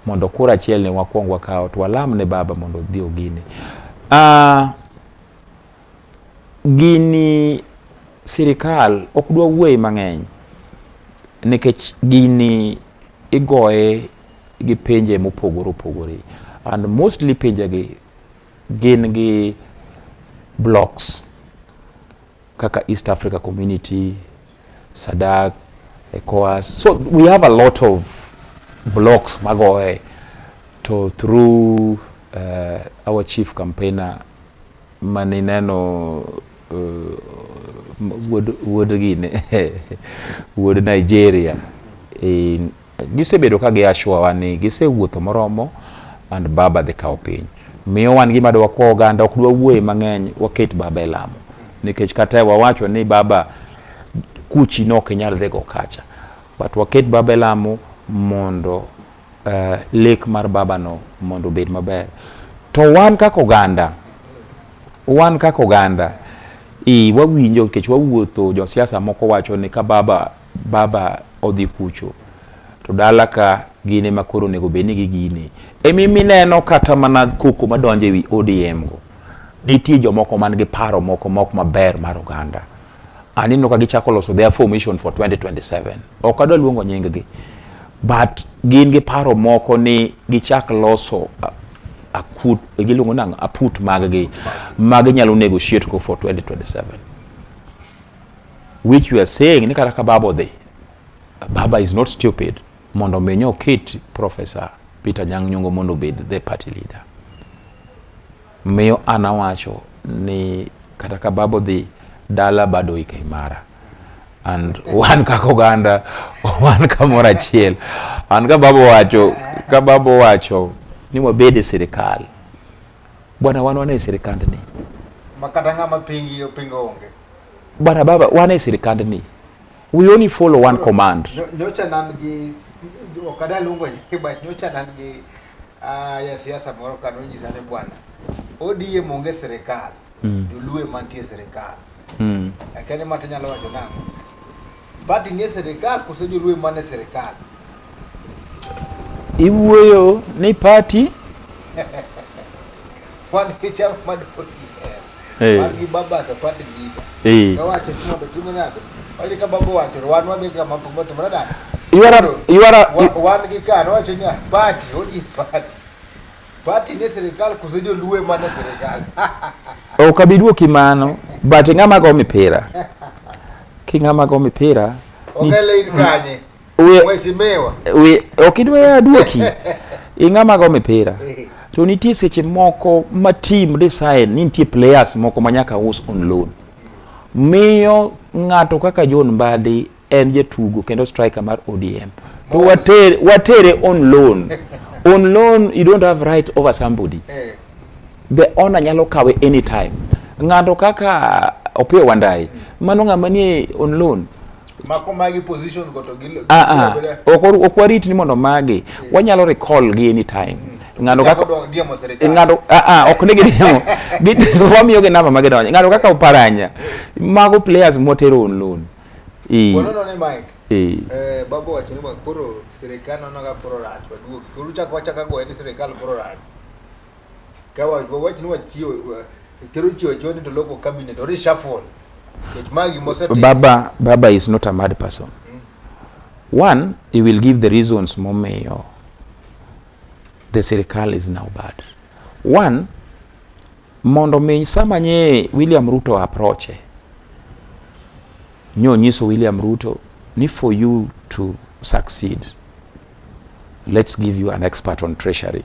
mondo kura achiel ne wakwong wakawo to walam ne baba mondo dhi ogine. Gini sirikal ok dwa wuoye mang'eny nikech gini igoye gi pinje mopogore opogore, and mostly pinje gi gin gi blocks kaka East Africa Community, SADC, ECOWAS. So we have a lot of blocks magoe to through our chief campaigner manineno wood Nigeria. Gisebedo ka giashwa wani gisewuotho moromo and baba dhi kawo piny. Miyo wan gima dwa kwa oganda ok dwa wuoye mang'eny, waket baba e lamo nikech kata wawacho ni baba kuchi no ok nyal dhigo kacha, but waket baba e lamo mondo lek mar baba no mondo bed maber. To wan kaka oganda wawinjo nikech wawuotho, jo siasa moko wacho ni ka baba odhi kucho to dala ka gine makoro nego beni gi gini. Mimi neno kata mana koko madonje wi ODM go nitie jomoko man gi paro moko maber mar oganda. Anino ka gichako loso their formation for 2027. Ok adwa luongo nying gi, but gin gi paro moko ni gichak loso akut giluongo nang aput mag nyalo negotiate go for 2027, which we are saying ni kata ka baba is not stupid mondo menyo kit Professor Peter Anyang' Nyong'o mondo bed the party leader. Miyo anawacho ni kata ka baba dhi dala bado ike imara, and wan kaka oganda wan kamoro achiel, and ka baba wacho ni wabede sirikal bwana, wan wane sirikand ni makata ng'ama pingo onge bwana. Baba wane sirikand ni, we only follow one command. Nyocha nan gi okada lungo ba nyocha nan gi ya siasa moro kanonyisa ne bwana ODM onge sirikal, joluwe mantie sirikal. Akani mata nyalo wacho nango party ni sirikal koso joluwe mane sirikal. Iwuoyo ni party wan kichama madoni wan baba sa party leader ka wacho mondo timonade wacho ka baba wacho wan wadhi kama pomoto brada wan gi kan wacho ni party ni sirikal koso joluwe mane sirikal. Ok abiduo kimano, but ng'ama go mipira king'ama go mipira okele kanye mheshimiwa okidwa ya duoki ing'ama go mipira to nitie seche moko ma team decide ni nitie players moko manyaka us on loan. Miyo ng'ato kaka John Mbadi en jatugo kendo striker mar ODM to watere on loan. On loan you don't have right over somebody. The owner nyalo kawe anytime. Ng'ato kaka Opiyo Wandayi mano ng'ama nie on loan mako magi positions go to gilo ok warit ni mondo magi wanyalo recall gi anytime. Ng'ato kaka ok ne gidemo wamiyo ge namba magi donjo. Ng'ato kaka Oparanya mago players motero on loan. Bonono ne Mike babo wacho ni koro sirikal no ga koro rach waduok koro chaka go ni sirikal koro rach ka wacho ni wachiwo kero chiwo choni to local cabinet or reshuffle. Baba is not a mad person. One, he will give the reasons momeyo the sirikal is now bad. One, mondo mi sama nye William Ruto approach nyo nyiso William Ruto ni for you to succeed, let's give you an expert on treasury.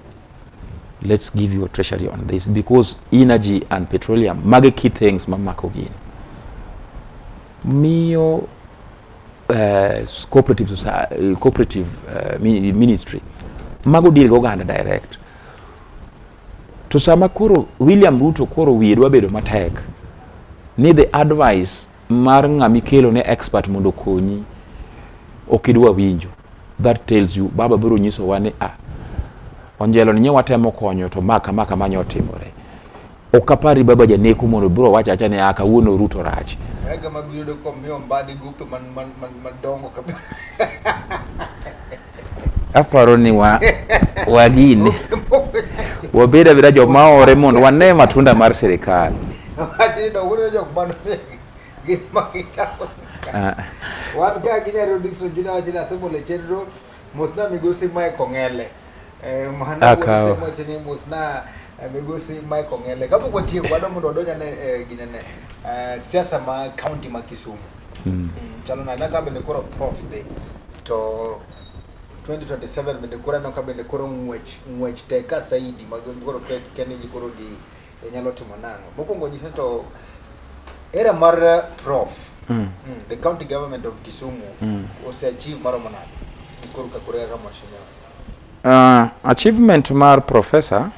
Let's give you a treasury on this, because energy and petroleum, magi key things mamako gin. Mio cooperative society, ministry, mago deal go ganda direct. To sama koro William Ruto koro widwa bedo matek. Ni the advice mar ng'ami kelo ne expert mondo konyi okidwa winjo. That tells you baba biro nyiso wane onjelo ni watemo konyo to maka manyo timore. Okapari baba janeko mondo biro wacha acha ne akawuono Ruto rach. Ega mabiro do ko miyo mbadi gupe man dongo kabisa. Afaro ni wagine wabeda bila joma ore mondo wane matunda mar serikal. Ati do wono jok bano gin makitako. Wat ga ginya Rodrigo Junior ajila semo le chenro mosna migosi mai kongele. Mahana wo semo chini mosna migosi mai kongele. Kapo ko tie kwado mondo donya ne ginene siasa ma county ma Kisumu. Chalo na naka bende koro prof de to 2027 bende kora no ka bende koro ngwech te ka saidi magol koro kene ji koro di nyalo timo nango mokongo ji to era mar prof the county government of Kisumu was achieve maro manade koro ka kore kama shenya achievement mar professor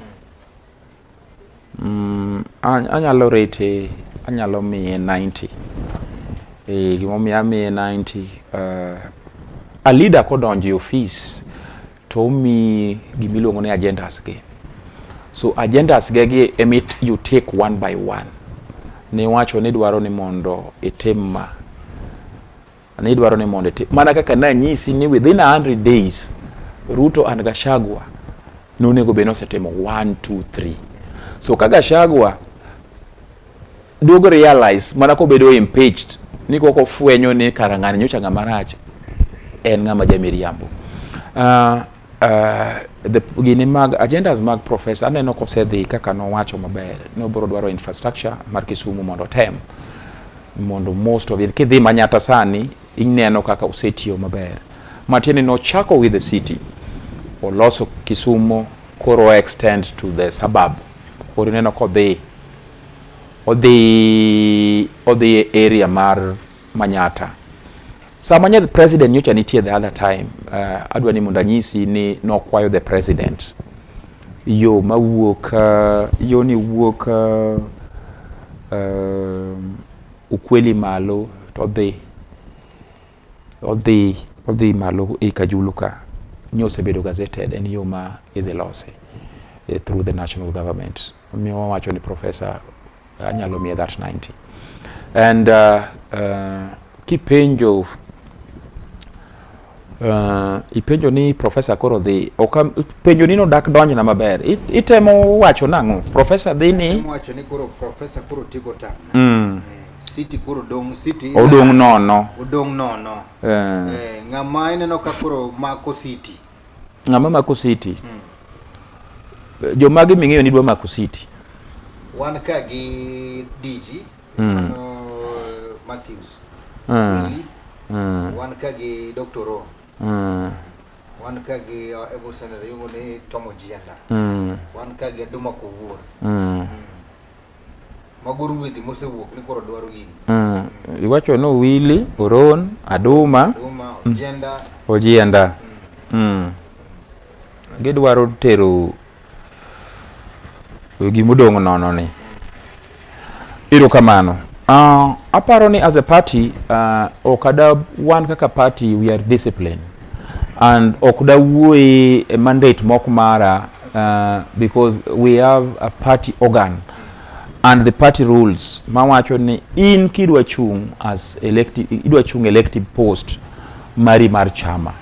anyalo rate anyalo miye 90 gimo miye 90 a leader kodonjo e office to mi gimiluongo ne agendas ge. So agendas ge emit you take one by one. Ne wacho ne dwaro ni mondo itima. Ne dwaro ni mondo itima. Mana kaka na nyisi ni within 100 days Ruto and Gachagua no nego beno setemo 1 2 3. So kaga Gachagua dogo realize mana ko bedo impeached niko ko fwenyo ni karangani nyocha ngamaracha en ngama jamiriambo. The gini mag agendas mag professor aneno ko sedhi kaka no wacho maber no bro dwaro infrastructure mar Kisumu mondo tem mondo most of it kidhi manyata sani ineno kaka usetiyo maber matieni no chako with the city or loso Kisumu koro extend to the suburb or ineno ko the area mar Manyata. Samanya the president nyocha nitie the other time adwa ni mundanyisi ni no kwayo the president yo mawuok yo ni wuok ukweli malo to the malo ikajuluka nyose bedo gazetted en yo ma idhi lose through the national government. Miwa wacho ni professor anyalo miye that 90 and kipenjo ipenjo ni professor koro dhi penjo ni no dak donjo na maber itemo wacho nango professor dhi ni itemo wacho ni koro professor koro tigo ta city koro dong city odong nono ngama ineno ka koro mako city ngama mako city jomagi ming'eyo ni dwa mako city wan ka gi DG Matthews wan ka gi Dr. Ro wan ka gi Ebo Senator yungo ni Tomo Jienda wan ka gi Duma Kowuor maguru widhi mosewuok ni koro dwaro gini iwacho no Willy Oron Aduma Ojienda gidwaro tero gimodong nono ni iro kamano. Aparo ni as a party okada one kaka party we are disciplined and okada wuoye a mandate moko mara because we have a party organ and the party rules mawacho ni in kidwa chung as elective post mari mar chama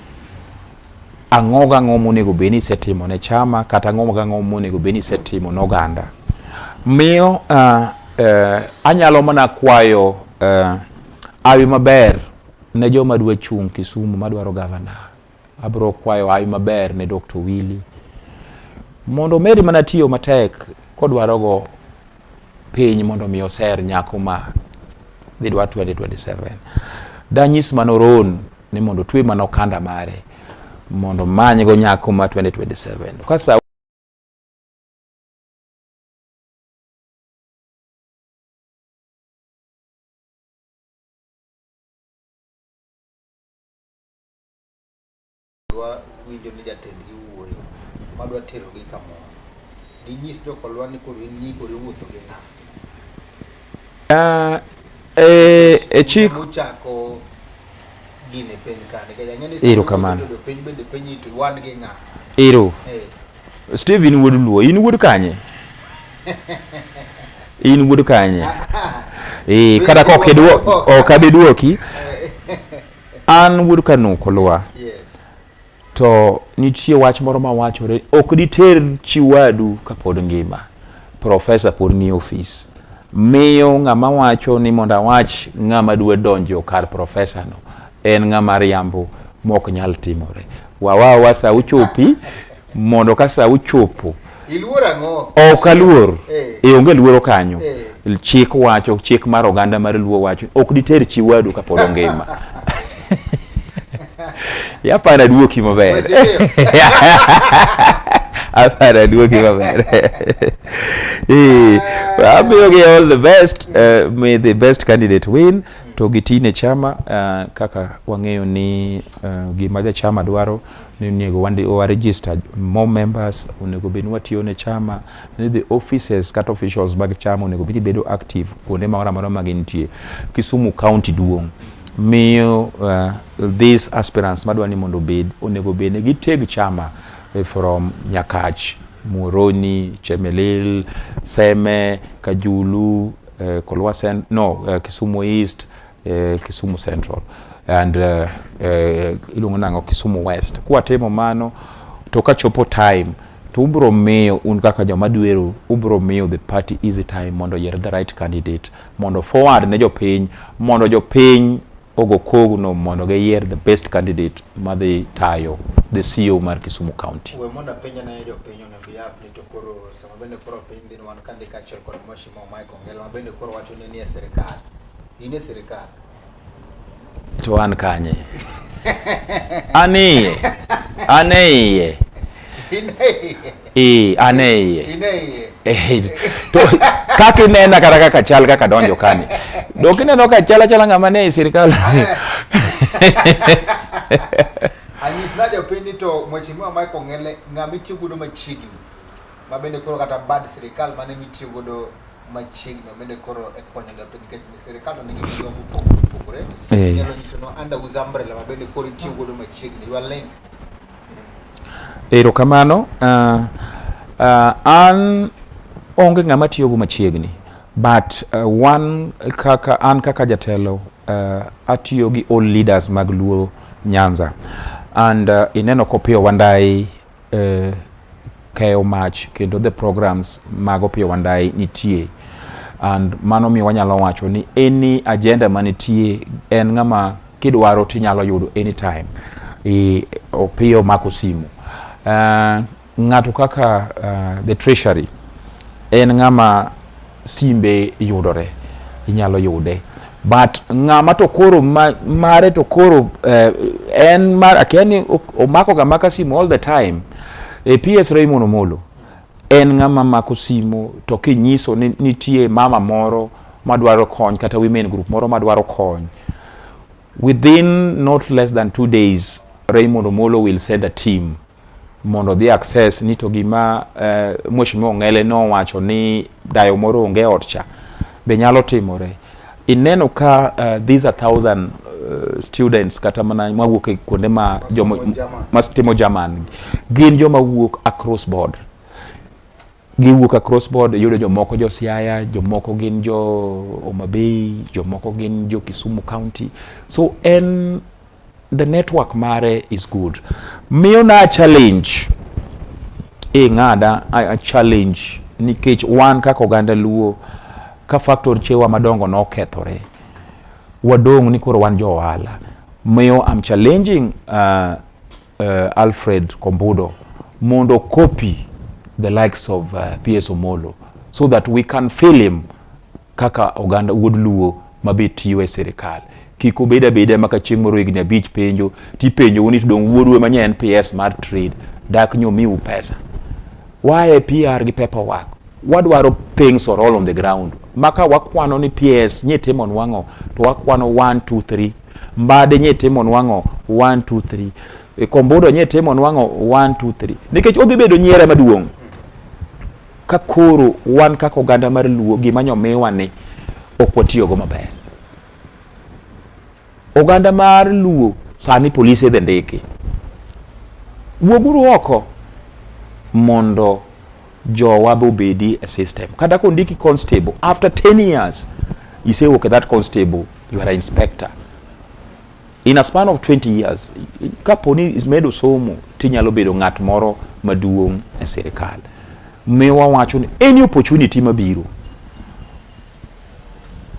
angoga ngomo nego beni setimo ne chama kata ngoga ngomo nego beni setimo noganda miyo anyalo mana kwayo awi maber ne joma dwa chung Kisumu madwaro governor abro kwayo awi maber ne Dr. Willy mondo meri mana tiyo matek kodwaro go piny mondo mi oser nyako ma dhi dwa 2027 danyis manoron ni mondo twe mana okanda mare mondo manye go nyako ma 2027 kasa winjo ni jatend gi wuoyo madwa tero gi kamo di nyis do kolwa ni ko ni ko wuotho gi nga chik chako gine pen kane ga nyane iro kamano do pen bende penyi to wan gi nga iro Steven wuod luo in wuod kanye in wuod kanye kada ko kedwo o kabeduoki an wuod kanu kolwa to nitie wach moro ma wachore ok diter chiwadu kapod ngima profesa pod ni office miyo ng'ama wacho ni monda wach ng'ama dwe donjo kar profesa no en ng'ama riambo mok nyal timore wawa sa uchopi mondo ka sa uchopo iluora ngo ok aluor onge luoro kanyo chik wacho chik mar oganda mar luo wacho ok diter chiwadu kapod ngima ya para duoki maber apara duoki maber abiyogi all the best may the best candidate win to gitine chama kaka wang'eyo ni gima ja chama dwaro ni nego wa register more members onego bed watiyo ne chama ni the offices kat officials mag chama onego bed bedo active kuonde moro ma gintie Kisumu county duong miyo these aspirants madwani mondo bed onego bed ne giteg chama from Nyakach, Muhoroni, Chemelil, Seme, Kajulu, Kisumu East, Kisumu Central and ilungonango Kisumu West. Kwa temo mano toka chopo time to ubro miyo un kaka joma dwero ubro miyo the party easy time mondo yer the right candidate mondo forward ne jopiny mondo jopiny ogo kogno mondo ge yer the best candidate madhi tayo the CEO mar Kisumu County. We monda penya na jopiny on behalf ni to koro sama bende koro piny din wan kande ka chel kod Mheshimiwa Michael Ongelo mabende koro wacho ni nie serikal ine serikal to an kanye aniye aneye to kaka inena kata kaka chal kaka donjo kani dok ineno ka chala ng'ama ne sirikal anyis na jopiny to Mheshimiwa Michael Ongelo ng'ama tiyo godo machiegni mabende koro kata bad sirikal mane mitiyo godo machiegni mabende koro e konyo jopiny nikech sirikal nigi miyo mopogore nyalo nyiso no under whose umbrella mabende koro tiyo godo machiegni your link. Ero kamano an onge ng'ama tiyo go machiegni but one kaka jatelo atiyo gi all leaders mag Luo Nyanza and ineno kopio wandai keyo match kendo the programs mag opio wandai nitie and mano mi wanyalo wacho ni any agenda manitie en ng'ama kidwaro tinyalo yudo anytime opio mako simu ng'ato kaka the treasury en ng'ama simbe yudore inyalo yude but ng'ama to koro mare to koro en mar akeni omako ga maka simu all the time PS Raymond Omolo en ng'ama mako simu to kinyiso ni nitie mama moro madwaro kony kata women group moro madwaro kony within not less than 2 days Raymond Omolo will send a team mondo the access ni to gima Mheshimiwa Ongelo no wacho ni dayo moro onge otcha be nyalo timore ineno ka these 1000 students kata mana mawuok kuonde ma timo German gin joma wuok across board giwuok across board yudo jomoko jo Siaya jomoko gin jo Homa Bay jomoko gin jo Kisumu County so the network mare is good miyo na challenge ng'ada a challenge nikech wan kaka oganda Luo ka factor chewa madongo no kethore wadong ni koro wan jo ohala miyo I'm challenging Alfred Kombudo mondo copy the likes of PS Omolo so that we can fill him kaka oganda wuod Luo mabitiyo e serikal kiko beda maka chieng' moro higni 5 penjo tipenjo ni to dong wuodwe manye NPS mar trade dak nyomiu pesa. Why PR gi paperwork? Wadwaro things are all on the ground. Maka wakwano ni PS nye timo nwango to wakwano 1 2 3. Mbade nye timo nwango 1 2 3. Kombodo nye timo nwango 1 2 3. Nikech odhi bedo nyiere maduong'. Ka koro wan kaka oganda mar Luo gima nyomiwa ni ok watiyo go maber. Oganda mar Luo sani polisi dhi ndiki. Wuoguru oko mondo jowa bobedi a system. Kada kondiki constable after 10 years you say okay, that constable you are an inspector. In a span of 20 years kaponi is medo somo tinyalo bedo ng'at moro maduong' e sirikal. Mewa wacho ni any opportunity mabiro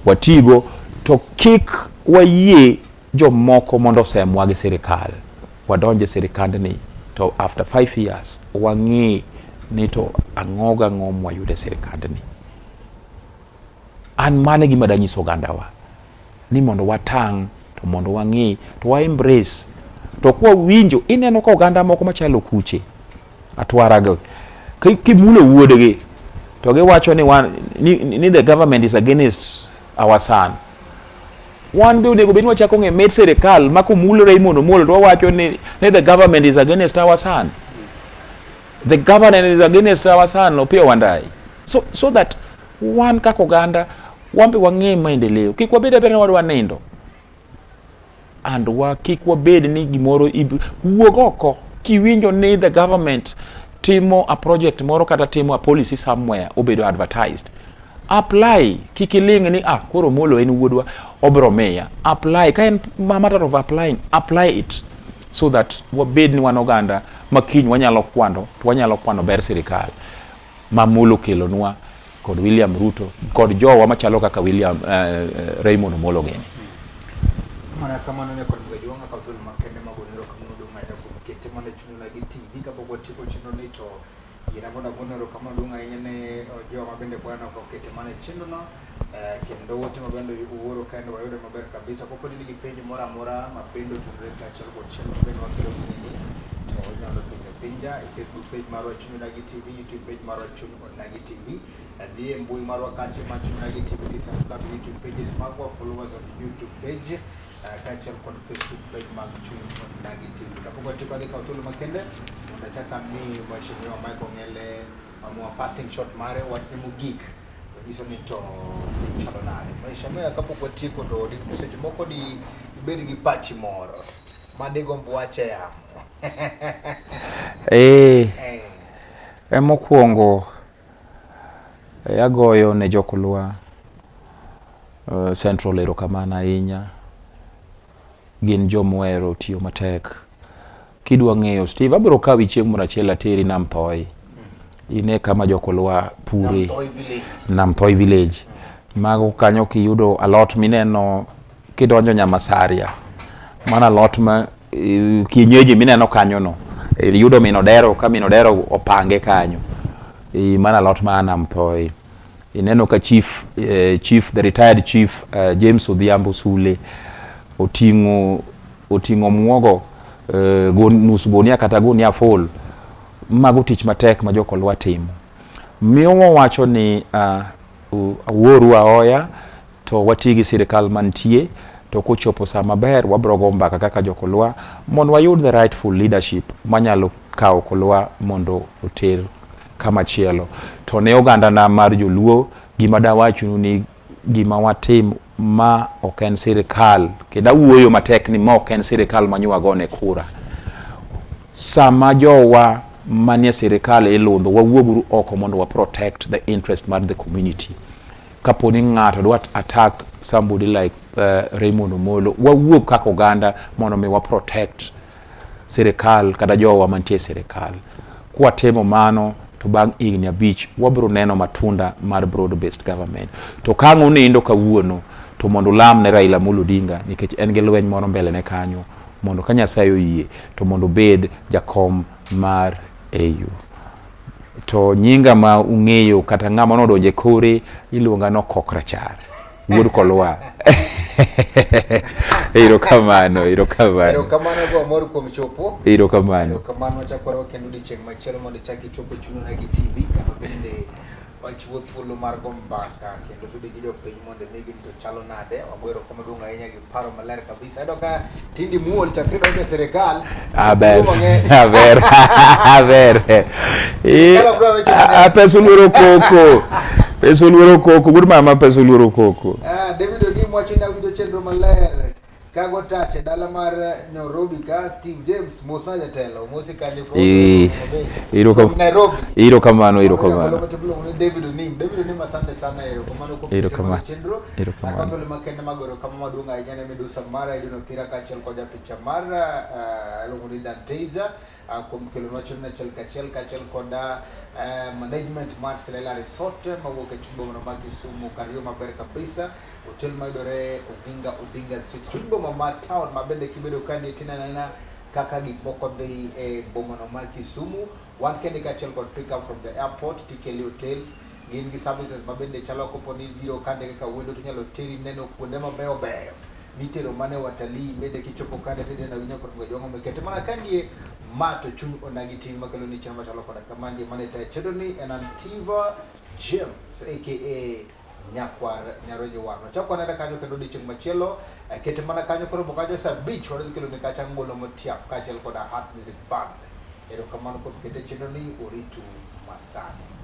watigo to kik wayie jomoko mondo semwa gi sirikal. Wadonje sirikandni to after 5 years wang'i ni to ang'oga ng'om wayude sirikandni. An mane gima danyiso gandawa ni mondo watang' to mondo wang'i to wa embrace to kwa winjo ineno ka oganda moko machalo kuche atwarago kimulo wuodegi to giwacho ni the government is against our son. Wan be onego bed ni wachako ng'e med sirikal ma komulore imondo molo to wacho ni the government is against our son. The government is against our son Opiyo Wandayi. So that wan kaka oganda wambe wang'e maendeleo. Kik wabed abeda ni wadwa nindo. And kik wabed ni gimoro wuog oko kiwinjo ni the government timo a project moro kata timo a policy somewhere obedo advertised. Apply. Kikiling ni koro molo en wuodwa obro meya. Apply. Ka en matter of applying, apply it. So that wabed ni wan oganda makiny wanyalo kwano ber sirikal mamolo kelonwa kod William Ruto kod jowa machalo kaka Raymond Omolo Gini. Mana kamano ne kod Mgejwanga ka thul makende magonero kamundo maida kumkete mana chuno lagi TV ka pogo tipo chino ni to ina bona gonero kama dunga yene jowa mabende bwana kwa kete mana chino no kendo wote mabende uoro kaendo wayode maber kabisa kwa kodi ligi page mora mapendo tunreka chalgo chino bendo wakilo mnini to nyalo pinja Facebook page marwa chuno lagi TV, YouTube page marwa chuno lagi TV ndiye mbui marwa kache machuno lagi TV subscribe YouTube page marwa followers on YouTube page kachel kwa Facebook page machuno lagi TV kapogo tiko alika utulu makende unachaka mi mheshimiwa Michael Ng'ele amua parting shot mare watni mugik iso ni to chalo nare mheshimiwa kapogo tiko do di mseche moko di ibedi gi pachi moro madego mbwache ya mokwongo agoyo ne jokulwa Central erokamano ahinya. Gin jomwero tiyo matek. Kidwa ng'eyo Steve abiro kawi chieng' moro achiel ateri Nam Thoyi. Ine kama jokulwa pure Nam Thoyi village. Mago kanyo kiyudo alot mineno kidonjo Nyamasaria. Mana alot ma kienyeji mineno kanyo no. Yudo minodero ka minodero opange kanyo. Mana alot ma Nam Thoyi. Ineno ka chief the retired chief James Odhiambo Sule oting'o muogo nus gunia kata gunia full. Mago tich matek ma jokolwa timo. Miyo wacho ni wuoru aoya to watigi sirikal mantie to kochopo saa maber wabrogo mbaka kaka jokolwa mondo wayud the rightful leadership manyalo kawo kolwa mondo oter kama chielo. To ne oganda na mar joluo gima dawacho ni gima watim ma oken sirikal keda wuoyo matek ni ma oken sirikal manywa gone kura. Sama jowa manie sirikal ilundo wawuoguru oko mondo wa protect the interest mar the community. Kaponi ng'ato dwa attack somebody like Raymond Omolo wawuog kaka oganda mondo mi wa protect sirikal kada jowa mantie sirikal. Kwa temo mano to bang' higni 5 wabro neno matunda mar broad based government. To kang'o nindo kawuono to mondo lam ne Raila Amolo Odinga nikech en gi lweny moro mbele ne kanyo mondo ka Nyasaye oyie to mondo bed jakom mar AU. To nyinga ma ung'eyo kata ng'ama nodonje kore iluonga no Kokrachar. wuod kolwa. Erokamano go amor kuom chopo. Erokamano wachakore kendo odiochieng' machielo mondo ichak ichopo chuno na gi TV kama bende wachiwo thuolo mar go mbaka kendo tude gi jopiny mondo migi to chalo nade. Wagwero kama duong' ahinya gi paro maler kabisa. Ayudo ka tindi muol chakre donjo e sirikal. Aber. Peso luoro koko. Good mama peso luoro koko. David Odim wacho ni awinjo chenro maler. Kago tache dala mar Nairobi ka Steve James mosna jatelo mosi kandi from Nairobi. Erokamano. David Onim asante sana erokamano kwa chenro. Akatole makende magoro kama maduong' ahinya ne Medusa Mara idino thira kachiel kod picha mar Lunguni Danteza kuom kelo wacho na kachiel kod management mar Selela Resort mawuok e chumba mar Kisumu kariyo maber kabisa. Hotel maidore Odinga Street chumba ma town mabende kibedo kani tina nana kaka gik moko dhi e bomano ma Kisumu. Wan kende kachiel kod pick up from the airport Tikeli Hotel gin gi services mabende chalo koponi biro kande kaka wendo to nyalo teri neno kuonde mabeyo mitero mane watalii bende kichopo kande tede na winya kod jongo mekete mana kandie mato chung onagi team makelo ni chama chalo kod kamandi mane ta chedoni and Steve James aka Nyakwar Nyaronye Wano chako nada kanyo kendo dichieng' machielo kete mana kanyo koro bokaja sa beach wadhi kelo ni kacha ngolo motiap kachiel kod Heart Music Band. Erokamano kod kete chedoni oritu masani.